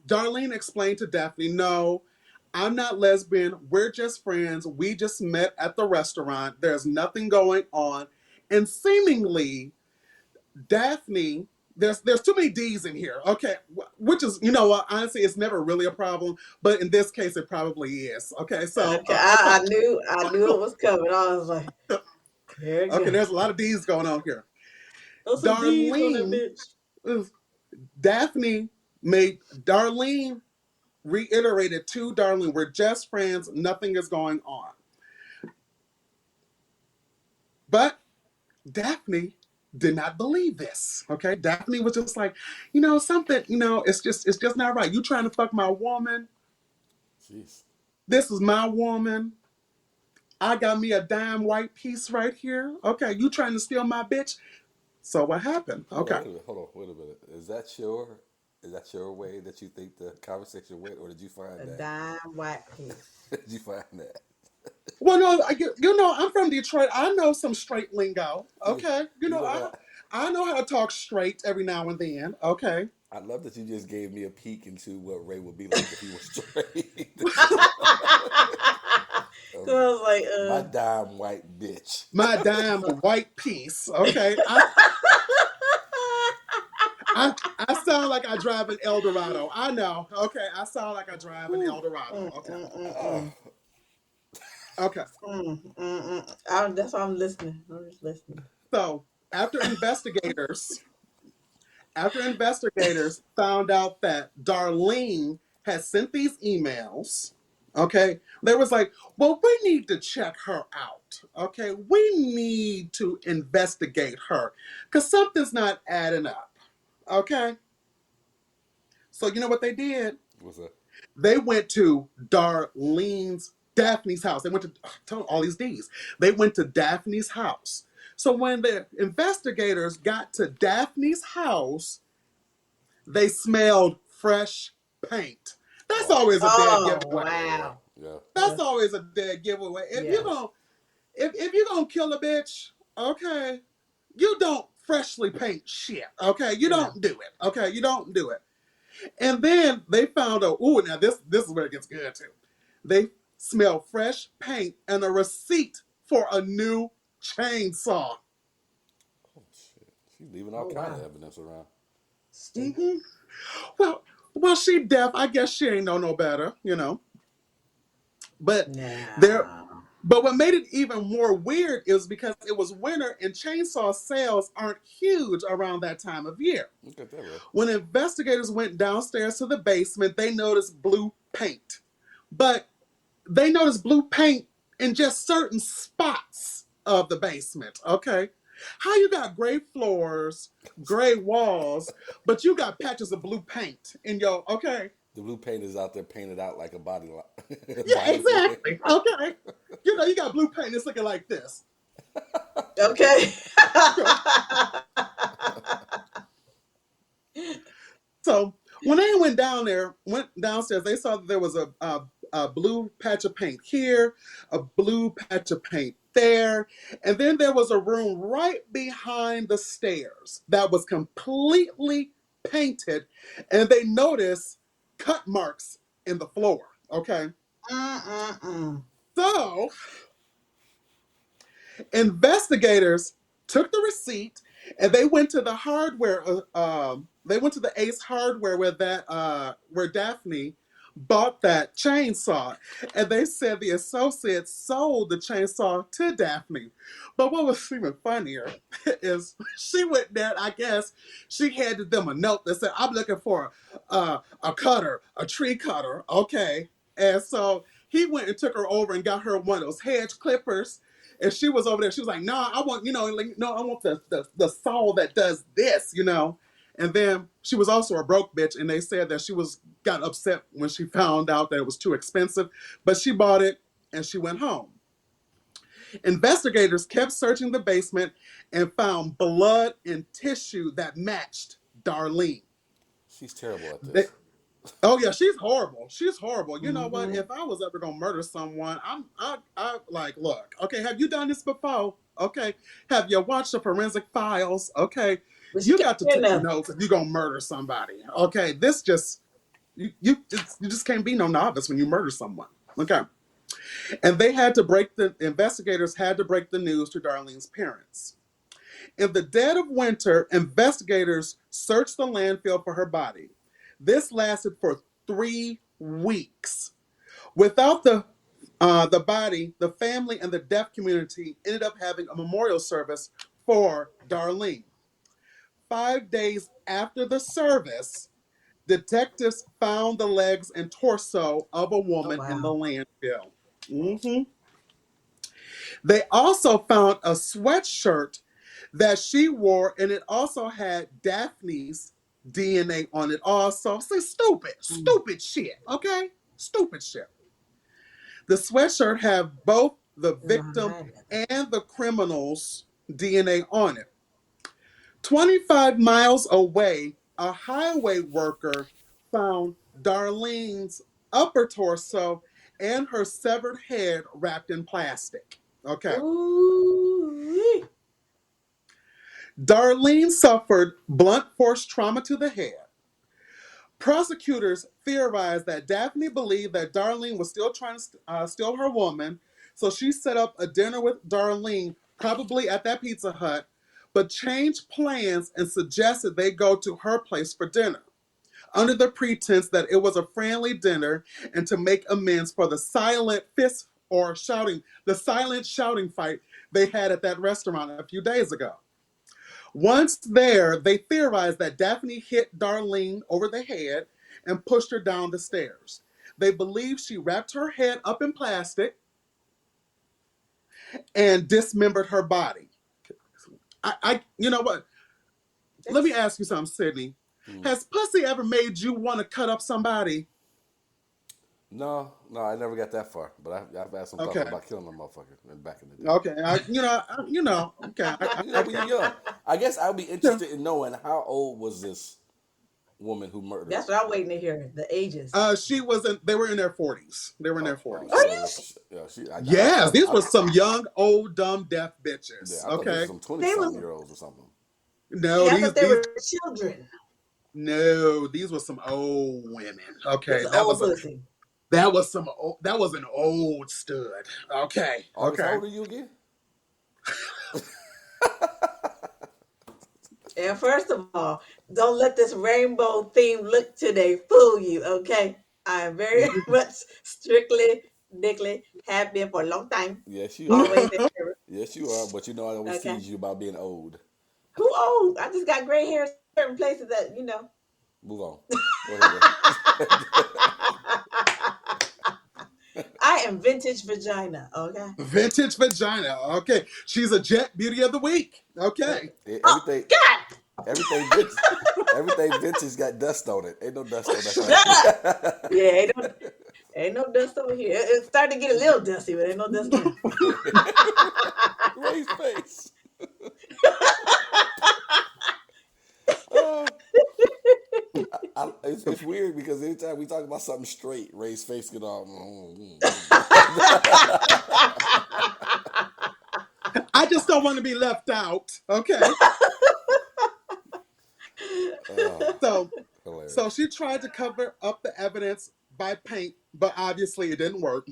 Speaker 3: Darlene explained to Daphne, no, I'm not lesbian. We're just friends. We just met at the restaurant. There's nothing going on. And seemingly, Daphne, there's too many D's in here. Okay. Which is, what, honestly, it's never really a problem. But in this case, it probably is. Okay. So,
Speaker 2: okay.
Speaker 3: okay.
Speaker 2: I knew it was coming. I was like, here it
Speaker 3: Okay.
Speaker 2: go.
Speaker 3: There's a lot of D's going on here.
Speaker 2: Throw some D's on that
Speaker 3: Darlene,
Speaker 2: bitch.
Speaker 3: Daphne made Darlene reiterated to Darlene, we're just friends, nothing is going on. But Daphne did not believe this. Okay. Daphne was just like, something, it's just not right. You trying to fuck my woman.
Speaker 1: Jeez.
Speaker 3: This is my woman. I got me a dime white piece right here. Okay. You trying to steal my bitch. So what happened?
Speaker 1: Hold on,
Speaker 3: Okay.
Speaker 1: wait a minute. Hold on, wait a minute. Is that your way that you think the conversation went, or did you find
Speaker 2: A
Speaker 1: that?
Speaker 2: dime white piece.
Speaker 1: Did you find that?
Speaker 3: Well, no, I'm from Detroit. I know some straight lingo.
Speaker 1: You,
Speaker 3: Okay.
Speaker 1: you know what?
Speaker 3: I know how to talk straight every now and then. Okay.
Speaker 1: I love that you just gave me a peek into what Ray would be like if he was straight.
Speaker 2: So I was like,
Speaker 1: My dime white bitch.
Speaker 3: My dime white piece. Okay. I sound like I drive an Eldorado. I know. Okay. I sound like I drive an Eldorado. Okay.
Speaker 1: Uh,
Speaker 3: Okay.
Speaker 2: That's why I'm listening. I'm just listening.
Speaker 3: So after investigators found out that Darlene had sent these emails, okay, they was like, well, we need to check her out. Okay. We need to investigate her because something's not adding up. Okay. So you know what they did?
Speaker 1: what's that?
Speaker 3: They went to Daphne's house. They went to tell all these D's. They went to Daphne's house. So when the investigators got to Daphne's house, they smelled fresh paint. That's
Speaker 1: Oh,
Speaker 3: always a dead
Speaker 2: Oh
Speaker 3: giveaway.
Speaker 1: yeah,
Speaker 2: wow.
Speaker 1: yeah.
Speaker 3: That's always a dead giveaway. If
Speaker 2: Yeah.
Speaker 3: you're gonna kill a bitch, okay, you don't freshly paint shit. Okay, you
Speaker 2: No.
Speaker 3: don't do it. Okay, you don't do it. And then they found out, ooh, now this is where it gets good too. They smell fresh paint and a receipt for a new chainsaw.
Speaker 1: Oh shit, she's leaving all
Speaker 2: Oh
Speaker 1: kind of
Speaker 2: wow.
Speaker 1: evidence around.
Speaker 2: Stupid.
Speaker 3: hmm Well, she deaf. I guess she ain't know no better. But there,
Speaker 2: No.
Speaker 3: but what made it even more weird is because it was winter and chainsaw sales aren't huge around that time of year.
Speaker 1: Look at that, bro.
Speaker 3: When investigators went downstairs to the basement, they noticed blue paint. But they noticed blue paint in just certain spots of the basement, okay? How you got gray floors, gray walls, but you got patches of blue paint in your, okay?
Speaker 1: The blue paint is out there painted out like a body
Speaker 3: Yeah, exactly. Okay. You got blue paint, it's looking like this.
Speaker 2: Okay.
Speaker 3: So when they went downstairs, they saw that there was a blue patch of paint here, a blue patch of paint there, and then there was a room right behind the stairs that was completely painted, and they noticed cut marks in the floor. Okay, so investigators took the receipt and they went to the hardware. They went to the Ace Hardware where Daphne bought that chainsaw, and they said the associates sold the chainsaw to Daphne. But what was even funnier is she went there. I guess she handed them a note that said, "I'm looking for a cutter, a tree cutter." Okay, and so he went and took her over and got her one of those hedge clippers. And she was over there. She was like, "No, I want, I want the saw that does this, And then she was also a broke bitch, and they said that she got upset when she found out that it was too expensive, but she bought it and she went home. Investigators kept searching the basement and found blood and tissue that matched Darlene.
Speaker 1: She's terrible at this.
Speaker 3: Oh yeah, she's horrible. She's horrible. You know what? If I was ever gonna murder someone, I like, look, okay, have you done this before? Okay. Have you watched the forensic files? Okay. You got to take notes if you're gonna murder somebody. Okay. This just you just can't be no novice when you murder someone. Okay. And investigators had to break the news to Darlene's parents. In the dead of winter, investigators searched the landfill for her body. This lasted for 3 weeks. Without the body, the family and the deaf community ended up having a memorial service for Darlene. 5 days after the service, detectives found the legs and torso of a woman in the landfill. Mm-hmm. They also found a sweatshirt that she wore, and it also had Daphne's DNA on it also. See, stupid shit, okay? Stupid shit. The sweatshirt had both the victim and the criminal's DNA on it. 25 miles away, a highway worker found Darlene's upper torso and her severed head wrapped in plastic. Okay.
Speaker 2: Ooh.
Speaker 3: Darlene suffered blunt force trauma to the head. Prosecutors theorized that Daphne believed that Darlene was still trying to steal her woman, so she set up a dinner with Darlene, probably at that Pizza Hut, but changed plans and suggested they go to her place for dinner, under the pretense that it was a friendly dinner and to make amends for the silent shouting fight they had at that restaurant a few days ago. Once there, they theorized that Daphne hit Darlene over the head and pushed her down the stairs. They believe she wrapped her head up in plastic and dismembered her body. You know what? Let me ask you something, Sidney. Has pussy ever made you want to cut up somebody?
Speaker 1: No, I never got that far. But I've had some thoughts about killing a motherfucker back in the day.
Speaker 3: Okay, okay.
Speaker 1: When you're young, I guess I'd be interested in knowing how old was this woman who murdered.
Speaker 2: That's what I'm waiting to hear. The ages.
Speaker 3: They were in their 40s. They were in their 40s.
Speaker 2: Yes,
Speaker 3: these were some young, old, dumb, deaf bitches.
Speaker 1: Yeah, okay, some 20-something-year-olds or something.
Speaker 3: No,
Speaker 2: yeah, they were children.
Speaker 3: No, these were some old women. Okay, that was an old stud. Okay. Okay.
Speaker 1: How old are you again?
Speaker 2: And first of all, don't let this rainbow theme look today fool you, okay? I am very much strictly Nickley. Have been for a long time.
Speaker 1: Yes, you are.
Speaker 2: Always in error.
Speaker 1: Yes, you are. But you know, I always
Speaker 2: Okay.
Speaker 1: tease you about being old.
Speaker 2: Who old? I just got gray hair in certain places that,
Speaker 1: Move on. Go ahead, girl.
Speaker 2: I am vintage vagina, okay?
Speaker 3: Vintage vagina. Okay. She's a Jet Beauty of the Week. Okay.
Speaker 2: Oh,
Speaker 1: Everything,
Speaker 2: God!
Speaker 1: everything vintage, everything vintage got dust on it. Ain't no dust on
Speaker 2: Shut up!
Speaker 1: that
Speaker 2: Yeah, ain't no dust over here. It's starting to get a little dusty, but ain't no dust now.
Speaker 1: thing. Ray's face. Uh, it's weird because anytime we talk about something straight, Ray's face get all.
Speaker 3: I just don't want to be left out. Okay.
Speaker 1: Oh,
Speaker 3: So
Speaker 1: hilarious.
Speaker 3: she tried to cover up the evidence by paint, but obviously it didn't work.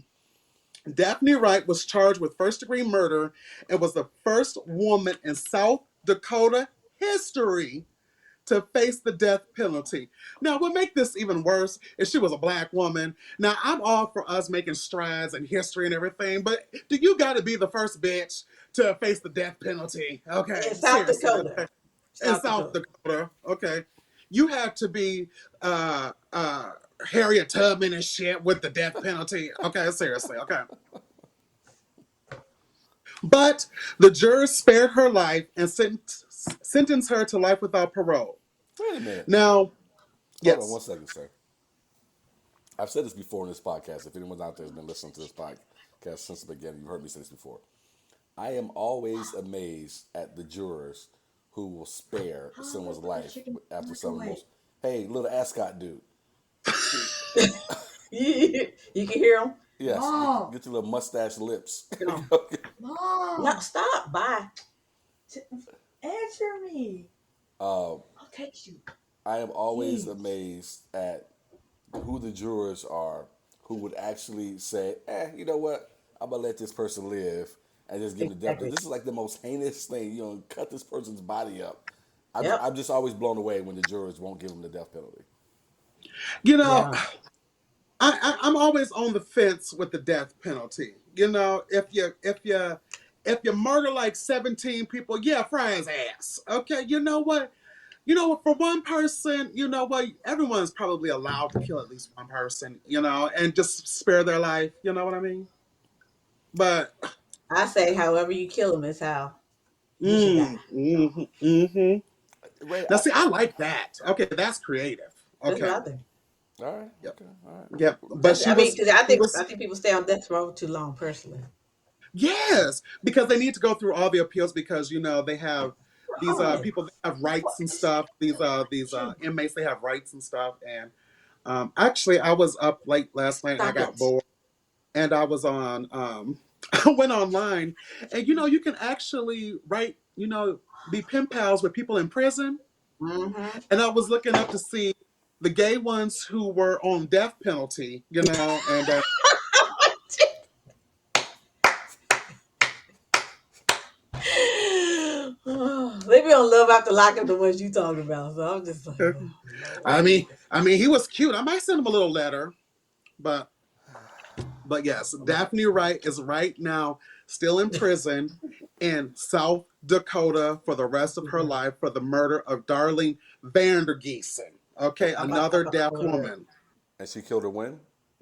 Speaker 3: Daphne Wright was charged with first-degree murder and was the first woman in South Dakota history to face the death penalty. Now, what makes this even worse is she was a black woman. Now, I'm all for us making strides in history and everything, but do you got to be the first bitch to face the death penalty? Okay,
Speaker 2: In South
Speaker 3: seriously.
Speaker 2: Dakota.
Speaker 3: In
Speaker 2: South
Speaker 3: South
Speaker 2: Dakota.
Speaker 3: Dakota, okay. You had to be Harriet Tubman and shit with the death penalty. Okay, seriously, okay. But the jurors spared her life and sentenced her to life without parole.
Speaker 1: Wait a minute.
Speaker 3: Now,
Speaker 1: Hold on
Speaker 3: yes.
Speaker 1: 1 second, sir. I've said this before in this podcast. If anyone out there has been listening to this podcast since the beginning, you've heard me say this before. I am always amazed at the jurors who will spare someone's life after some of the most. Hey, little ascot dude.
Speaker 2: You can hear him.
Speaker 1: Yes,
Speaker 4: Mom.
Speaker 1: get your little mustache lips.
Speaker 2: No.
Speaker 4: Mom,
Speaker 2: No, stop. Bye.
Speaker 4: answer me. I'll text you.
Speaker 1: I am always
Speaker 4: Jeez.
Speaker 1: amazed at who the jurors are who would actually say, you know what? I'm going to let this person live and just give them the death.
Speaker 2: Exactly.
Speaker 1: This is like the most heinous thing. You know, cut this person's body up.
Speaker 2: Yep.
Speaker 1: I'm just always blown away when the jurors won't give them the death penalty.
Speaker 3: You know,
Speaker 2: Yeah.
Speaker 3: I'm always on the fence with the death penalty. You know, if you murder like 17 people, yeah, fry his ass. Okay, you know what? You know what? For one person, you know what? Everyone's probably allowed to kill at least one person, you know, and just spare their life. You know what I mean? But
Speaker 2: I say, however you kill him is how he should die.
Speaker 1: Ray,
Speaker 3: Now, see, I like that. Okay, that's creative.
Speaker 2: There's
Speaker 3: Okay,
Speaker 2: nothing.
Speaker 1: all right.
Speaker 3: yep,
Speaker 1: Okay. All right.
Speaker 3: yep. But
Speaker 2: I mean, because I
Speaker 3: she
Speaker 2: think
Speaker 3: was,
Speaker 2: people stay on death row too long, personally.
Speaker 3: yes, because they need to go through all the appeals because you know they have these people that have rights and stuff. These inmates they have rights and stuff. And actually, I was up late last night and I
Speaker 2: Stop
Speaker 3: got
Speaker 2: it.
Speaker 3: bored, and I was on I went online, and you know you can actually write be pen pals with people in prison.
Speaker 2: Mm-hmm.
Speaker 3: And I was looking up to see the gay ones who were on death penalty, you know, and
Speaker 2: They be on Love After Lockup, the ones you talking about. So I'm just like,
Speaker 3: I mean he was cute. I might send him a little letter, but yes, Daphne Wright is right now still in prison in South Dakota for the rest of her life for the murder of Darlene Vandergeesen. Okay, another deaf woman.
Speaker 1: And she killed her when?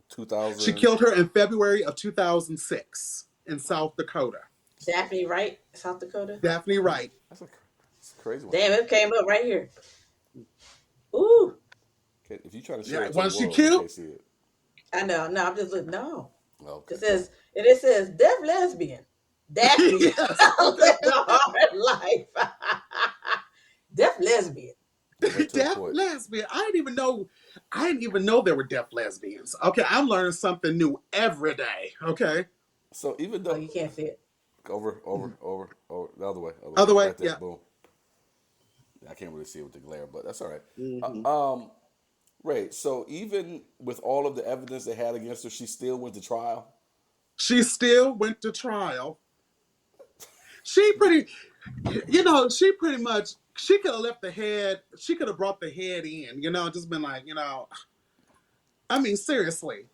Speaker 3: She
Speaker 1: 2000.
Speaker 3: killed her in February of 2006 in South Dakota.
Speaker 2: Daphne Wright, South Dakota.
Speaker 3: Daphne Wright.
Speaker 1: That's a crazy one.
Speaker 2: Damn, it came up right here. Ooh,
Speaker 1: Okay, if you try to show it to
Speaker 3: Was
Speaker 1: the
Speaker 3: she
Speaker 1: world, you
Speaker 3: cute?
Speaker 1: can't see it.
Speaker 2: I know. No, I'm just looking. No,
Speaker 1: Okay.
Speaker 2: it says deaf lesbian. Daphne
Speaker 3: Yes.
Speaker 2: lived a hard life. Deaf lesbian.
Speaker 1: Went to a
Speaker 3: Deaf
Speaker 1: point.
Speaker 3: lesbian. I didn't even know there were deaf lesbians. Okay, I'm learning something new every day. Okay.
Speaker 1: So even
Speaker 2: Oh,
Speaker 1: though
Speaker 2: you can't see it.
Speaker 1: over, the other way,
Speaker 3: Other way,
Speaker 1: right there,
Speaker 3: yeah.
Speaker 1: boom. I can't really see it with the glare, but that's all right.
Speaker 3: Mhm.
Speaker 1: Ray, so even with all of the evidence they had against her, she still went to trial.
Speaker 3: She still went to trial. She pretty much she could have left the head. She could have brought the head in. You know, just been like, I mean, seriously.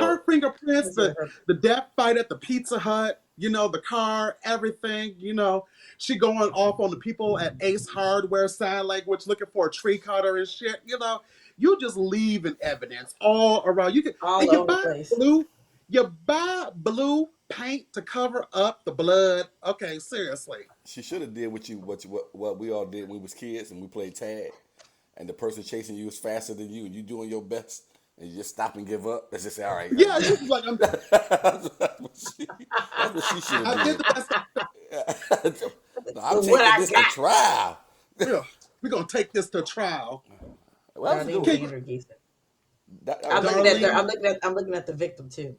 Speaker 3: Her fingerprints,
Speaker 2: Those are her.
Speaker 3: the death fight at the Pizza Hut, the car, everything, she going off on the people at Ace Hardware sign language looking for a tree cutter and shit, you just leaving evidence all around.
Speaker 2: All
Speaker 3: And
Speaker 2: over the place.
Speaker 3: you buy blue paint to cover up the blood. Okay, seriously.
Speaker 1: She should have did what we all did when we was kids and we played tag, and the person chasing you is faster than you, and you doing your best, and you just stop and give up. Let's just say, all right.
Speaker 3: Yeah, she was like,
Speaker 1: that's what she should
Speaker 3: I
Speaker 1: have
Speaker 3: did
Speaker 1: did.
Speaker 3: the best.
Speaker 1: No, I'm
Speaker 2: What
Speaker 1: taking
Speaker 2: I
Speaker 1: this to
Speaker 2: got.
Speaker 1: trial.
Speaker 3: Yeah, we're going to take this to trial.
Speaker 1: Well, that was
Speaker 2: Darlene
Speaker 1: good.
Speaker 2: Vandergeest.
Speaker 1: That
Speaker 2: I'm
Speaker 1: was,
Speaker 2: looking at the, I'm looking at the victim too.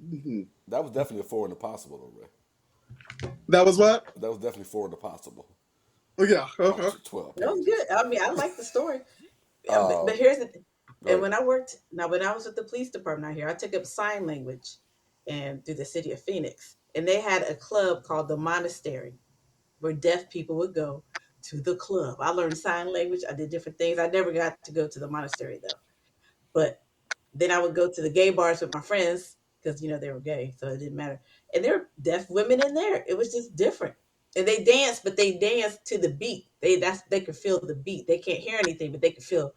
Speaker 3: Mhm.
Speaker 1: that was definitely a 4 in the possible, though, Ray.
Speaker 3: That was what?
Speaker 1: That was definitely 4 in the possible.
Speaker 3: Yeah.
Speaker 1: Oh, 12
Speaker 2: That was
Speaker 1: pages.
Speaker 2: good. I mean, I like the story. Yeah,
Speaker 1: Uh,
Speaker 2: but here's the thing. And
Speaker 1: right.
Speaker 2: when I was with the police department out here, I took up sign language and through the city of Phoenix. And they had a club called the Monastery where deaf people would go to the club. I learned sign language. I did different things. I never got to go to the monastery though. But then I would go to the gay bars with my friends because, they were gay. So it didn't matter. And there were deaf women in there. It was just different. And they danced, but they danced to the beat. They could feel the beat. They can't hear anything, but they could feel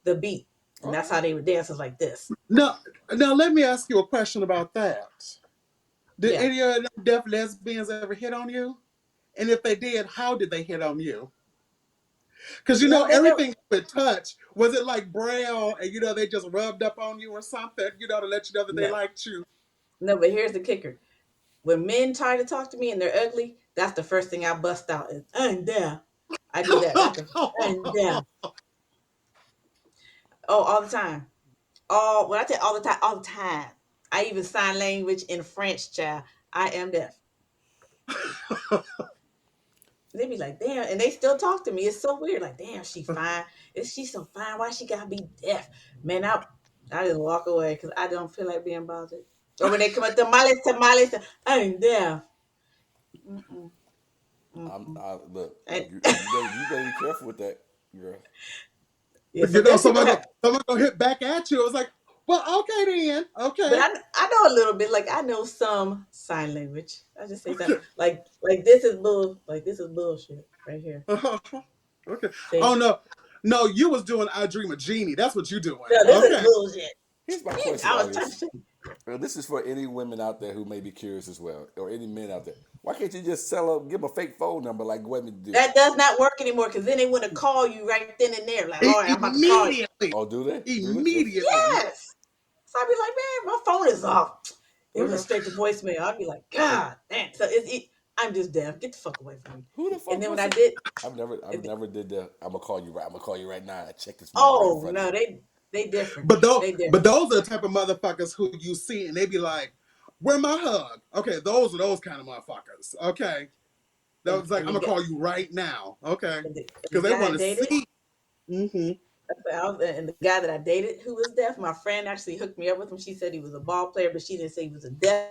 Speaker 2: the beat. And that's how they would dance, was like this.
Speaker 3: Now, let me ask you a question about that. Did
Speaker 2: Yeah.
Speaker 3: any of them deaf lesbians ever hit on you? And if they did, how did they hit on you? Because,
Speaker 2: No, they never,
Speaker 3: everything with touch, was it like Braille and, they just rubbed up on you or something, to let you know that they
Speaker 2: no,
Speaker 3: liked you?
Speaker 2: no, but here's the kicker. When men try to talk to me and they're ugly, that's the first thing I bust out is, I'm there. I do that. I'm there. Oh, all the time. When I tell all the time. I even sign language in French, child. I am deaf. They be like, damn, and they still talk to me. It's so weird. Like, damn, she fine. Is she so fine? Why she gotta be deaf? Man, I just walk away because I don't feel like being bothered. Or when they come up tamales, I'm deaf. Mm-mm, mm-mm.
Speaker 1: Look,
Speaker 2: And,
Speaker 1: you better be careful with that, girl.
Speaker 2: yeah, so deaf people
Speaker 3: someone
Speaker 2: have,
Speaker 3: gonna hit back at you. It was like, well, okay then.
Speaker 2: but
Speaker 3: Okay.
Speaker 2: I know a little bit. Like I know some sign language. I just say something like this is bullshit right here.
Speaker 3: Okay.
Speaker 2: See,
Speaker 3: Oh, no. No, you was doing I Dream of Jeannie. That's what you doing.
Speaker 2: no, this is
Speaker 3: Okay.
Speaker 2: bullshit.
Speaker 1: Here's my question,
Speaker 2: I was trying to
Speaker 1: August.
Speaker 2: say.
Speaker 1: This is for any women out there who may be curious as well, or any men out there. Why can't you just give them a fake phone number like women do?
Speaker 2: That does not work anymore because then they want to call you right then and there. Like, all right, I'm about to call you.
Speaker 3: Immediately.
Speaker 1: Oh, do they?
Speaker 3: Immediately.
Speaker 2: Yes. So I'd be like, man, my phone is off. It
Speaker 3: Okay.
Speaker 2: went straight to voicemail. I'd be like, God damn. So I'm just deaf. Get the fuck away from me.
Speaker 1: Who the fuck?
Speaker 2: And then when
Speaker 1: was
Speaker 2: I
Speaker 1: it?
Speaker 2: did,
Speaker 1: I've never did the. I'm gonna call you right. I'm gonna call you right now. I check this.
Speaker 2: oh
Speaker 1: Right in front
Speaker 2: no,
Speaker 1: of you.
Speaker 2: they different.
Speaker 3: But
Speaker 2: They different.
Speaker 3: those are the type of motherfuckers who you see and they be like, where my hug? Okay, those are those kind of motherfuckers. Okay. That was like, I'm gonna call you right now. Okay. Because they want to see. Mm-hmm.
Speaker 2: And the guy that I dated who was deaf, my friend actually hooked me up with him. She said he was a ball player, but she didn't say he was a deaf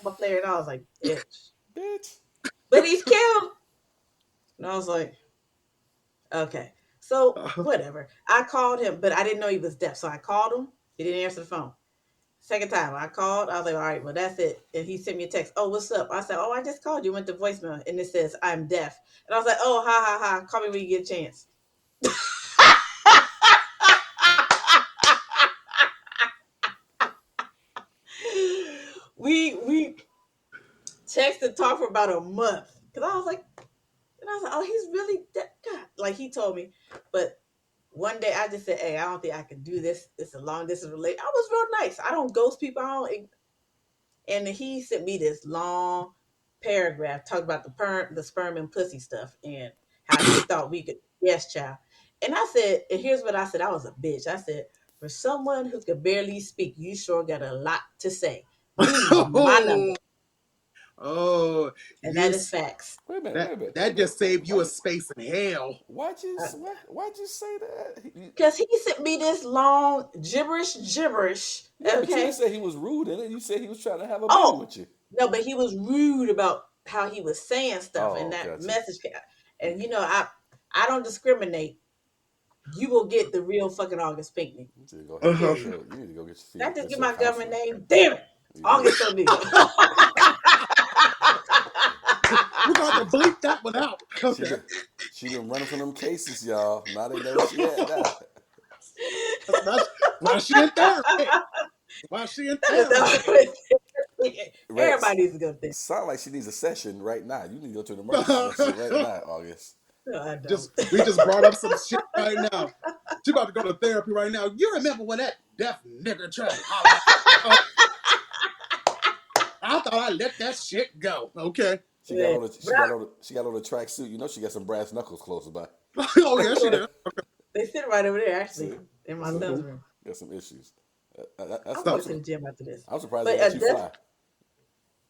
Speaker 2: ball player. And I was like,
Speaker 1: Bitch.
Speaker 2: but he's cute. And I was like, okay. So whatever. I called him, but I didn't know he was deaf. So I called him. He didn't answer the phone. Second time I called, I was like, all right, well, that's it. And he sent me a text. Oh, what's up? I said, oh, I just called you. Went to voicemail. And it says, I'm deaf. And I was like, oh, ha, ha, ha. Call me when you get a chance. we texted, talked for about a month. Because I was like, oh, he's really deaf. God. Like he told me. But one day I just said, hey, I don't think I can do this. It's a long distance relationship. I was real nice. I don't ghost people. And he sent me this long paragraph talking about the sperm and pussy stuff and how he thought we could, yes, child. And I said, and here's what I said. I was a bitch. I said, for someone who could barely speak, you sure got a lot to say. Leave my number.
Speaker 3: Oh,
Speaker 2: And that is facts.
Speaker 1: Wait a minute.
Speaker 3: That just saved you a space in hell.
Speaker 1: Why'd you say that?
Speaker 2: Because he sent me this long gibberish.
Speaker 1: Yeah, but you
Speaker 2: Okay.
Speaker 1: didn't say he was rude in it. You said he was trying to have a baby with you.
Speaker 2: No, but he was rude about how he was saying stuff and that
Speaker 1: gotcha.
Speaker 2: message. And I don't discriminate, you will get the real fucking August Pinckney.
Speaker 1: You need to go ahead.
Speaker 3: Uh-huh.
Speaker 1: You need to go get your feet.
Speaker 2: Did I just
Speaker 1: Get
Speaker 2: get
Speaker 1: some
Speaker 2: my government
Speaker 1: counseling.
Speaker 2: name? Damn it.
Speaker 1: You
Speaker 2: August
Speaker 1: need-
Speaker 2: O'Neill.
Speaker 3: We're going to bleep that one out. Okay.
Speaker 1: She been running from them cases, y'all. Now they know she had that.
Speaker 3: That's why she in therapy. Why she in therapy?
Speaker 1: Right.
Speaker 2: Everybody needs to go there.
Speaker 1: Sound like she needs a session right now. You need to go to the emergency session right now, August.
Speaker 2: No, I don't.
Speaker 3: We just brought up some shit right now. She about to go to therapy right now. You remember when that deaf nigga tried to holler? I thought I let that shit go. Okay.
Speaker 1: She got on the tracksuit. You know she got some brass knuckles close by.
Speaker 3: Oh yeah, she did.
Speaker 2: They sit right over there, actually, in my son's room.
Speaker 1: Got some issues.
Speaker 2: I'm going to the gym after this.
Speaker 1: I'm surprised
Speaker 2: But
Speaker 1: they let you fly.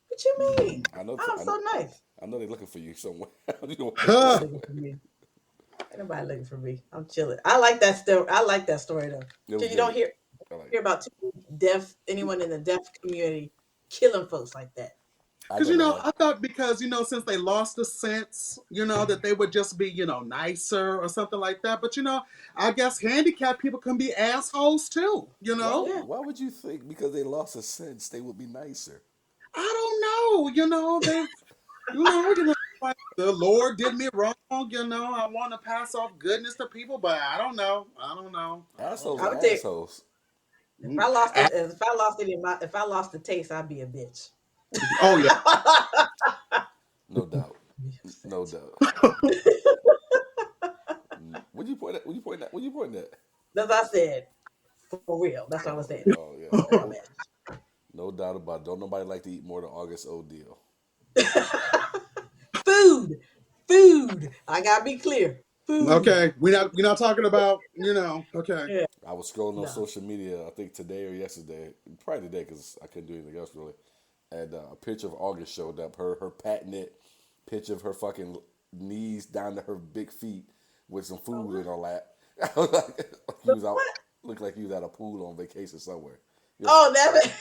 Speaker 2: What you mean?
Speaker 1: I know.
Speaker 2: I'm so nice.
Speaker 1: I know they're looking for you somewhere. You know,
Speaker 3: Huh.
Speaker 2: Looking for me. Ain't nobody looking for me. I'm chilling. I like that story. I like that story though.
Speaker 1: It was
Speaker 2: Because you don't
Speaker 1: good.
Speaker 2: hear about anyone in the deaf community killing folks like that.
Speaker 3: Because, I thought because, since they lost the sense, that they would just be, nicer or something like that. But, I guess handicapped people can be assholes too,
Speaker 1: Why would you think because they lost a sense they would be nicer?
Speaker 3: I don't know. They, like the Lord did me wrong. I want to pass off goodness to people, but I don't know.
Speaker 1: Assholes
Speaker 2: I
Speaker 1: are
Speaker 2: would think-
Speaker 1: assholes.
Speaker 2: If I lost the taste, I'd be a bitch.
Speaker 3: Oh yeah.
Speaker 1: No doubt. No doubt. What you point at?
Speaker 2: That's what I said. For real. That's what I was saying.
Speaker 1: Oh yeah. No doubt about it. Don't nobody like to eat more than August O'Neill.
Speaker 2: Food. I gotta be clear. Food.
Speaker 3: Okay. We're not talking about, okay.
Speaker 2: Yeah.
Speaker 1: I was scrolling on social media, I think today or yesterday, probably today because I couldn't do anything else really. And a picture of August showed up. Her patented picture of her fucking knees down to her big feet with some food in her lap. I was like, he was out. Looked like he was at a pool on vacation somewhere.
Speaker 2: Oh, that.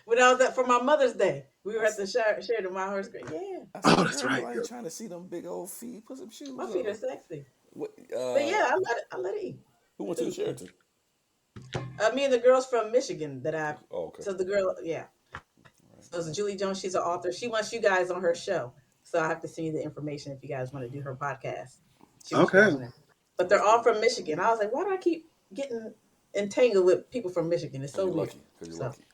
Speaker 2: When I was for my Mother's Day, we were at the Sheraton my horse. Yeah.
Speaker 3: Oh, that's right.
Speaker 1: I ain't trying to see them big old feet. Put some shoes on.
Speaker 2: My feet are sexy.
Speaker 1: What,
Speaker 2: But yeah, I let it eat.
Speaker 1: Who went to the Sheraton?
Speaker 2: Me and the girls from Michigan that I.
Speaker 1: Oh, okay.
Speaker 2: So the girl, yeah. So it's Julie Jones. She's an author. She wants you guys on her show. So I have to send you the information if you guys want to do her podcast.
Speaker 3: Okay.
Speaker 2: But they're all from Michigan. I was like, why do I keep getting entangled with people from Michigan? It's so weird.
Speaker 1: Because you're lucky.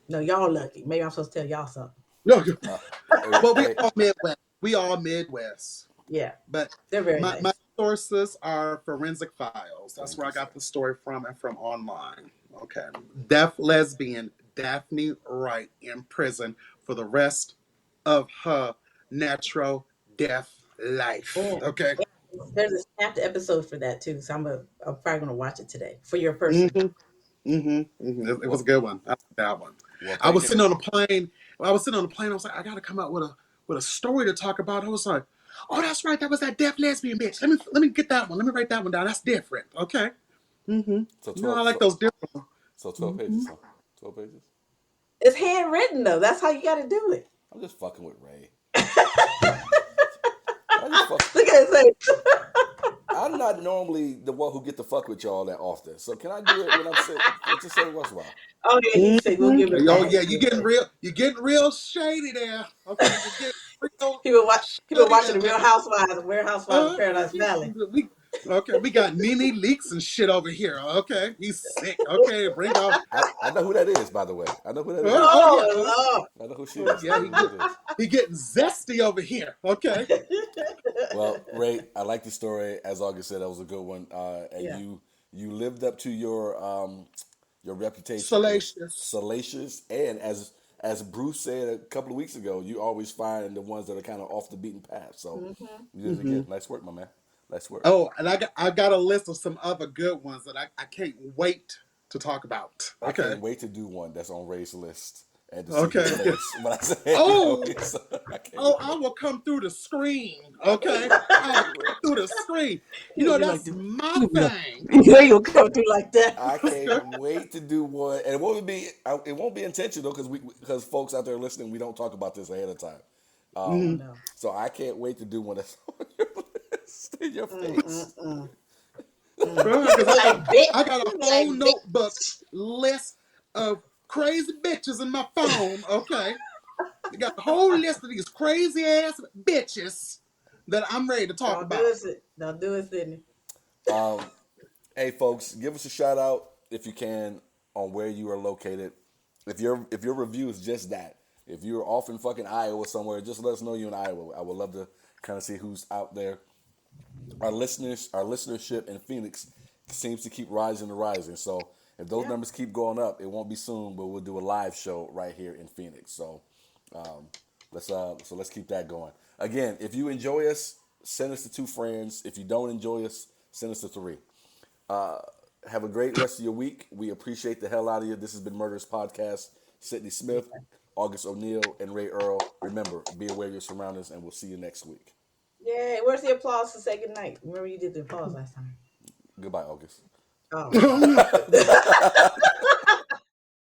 Speaker 2: No, y'all lucky. Maybe I'm supposed to tell y'all something.
Speaker 3: No. Well, we all Midwest.
Speaker 2: Yeah.
Speaker 3: But
Speaker 2: they're very nice.
Speaker 3: My sources are Forensic Files. That's where I got the story from and from online. Okay. Deaf lesbian Daphne Wright in prison for the rest of her natural deaf life. Okay.
Speaker 2: There's a snapped episode for that too. So I'm probably going to watch it today for your person.
Speaker 3: It was a good one. I like that one. Well, I was sitting on a plane. I was like, I got to come out with a story to talk about. I was like, oh, that's right. That was that deaf lesbian bitch. Let me get that one. Let me write that one down. That's different. Okay. So 12, I like those different ones.
Speaker 1: So 12 pages. Huh? 12 pages.
Speaker 2: It's handwritten though. That's how you got to do it.
Speaker 1: I'm just fucking with Ray.
Speaker 2: Look at his face.
Speaker 1: I'm not normally the one who get to fuck with y'all that often. So can I do it when I'm sick? Just every once in a while.
Speaker 2: Oh yeah, you say we'll give it.
Speaker 3: Oh yeah, you're getting real shady there. Okay,
Speaker 2: People watching the Real Housewives of Paradise Valley.
Speaker 3: We got Nene Leaks and shit over here. Okay, he's sick. Okay, bring out.
Speaker 1: I know who that is, by the way. I know who that is.
Speaker 2: Oh,
Speaker 1: I know who she is.
Speaker 3: Yeah, he getting zesty over here. Okay.
Speaker 1: Well, Ray, I like the story. As August said, that was a good one. And you lived up to your reputation. Salacious. And as Bruce said a couple of weeks ago, you always find the ones that are kind of off the beaten path. So you did it again. Nice work, my man. Nice work.
Speaker 3: Oh, and I got a list of some other good ones that I can't wait to talk about. Okay.
Speaker 1: I can't wait to do one that's on Ray's list.
Speaker 3: Okay.
Speaker 1: When I say,
Speaker 3: I will come through the screen. Okay, through the screen. That's my thing.
Speaker 2: You'll come through like that.
Speaker 1: I can't wait to do one, and it won't be intentional because folks out there listening, we don't talk about this ahead of time. So I can't wait to do one that's on your list. In your face.
Speaker 3: Bro, 'cause
Speaker 2: Like, bitch.
Speaker 3: I got a
Speaker 2: Like,
Speaker 3: whole
Speaker 2: bitch.
Speaker 3: notebook list of crazy bitches in my phone. Okay, I got a whole list of these crazy ass bitches that I'm ready to talk
Speaker 2: Don't do
Speaker 3: about.
Speaker 2: it. Don't do it, Sidney.
Speaker 1: Hey, folks, give us a shout out if you can on where you are located. If your review is just that, if you're off in fucking Iowa somewhere, just let us know you're in Iowa. I would love to kind of see who's out there. Our listenership in Phoenix seems to keep rising and rising. So if those
Speaker 2: Yeah.
Speaker 1: numbers keep going up, it won't be soon, but we'll do a live show right here in Phoenix. So let's keep that going. Again, if you enjoy us, send us to 2 friends. If you don't enjoy us, send us to 3. Have a great rest of your week. We appreciate the hell out of you. This has been Murderous Podcast. Sidney Smith, August O'Neill, and Ray Earl. Remember, be aware of your surroundings, and we'll see you next week.
Speaker 2: Yay. Where's the applause to say goodnight? Remember you did the applause last time.
Speaker 1: Goodbye, August.
Speaker 2: Oh.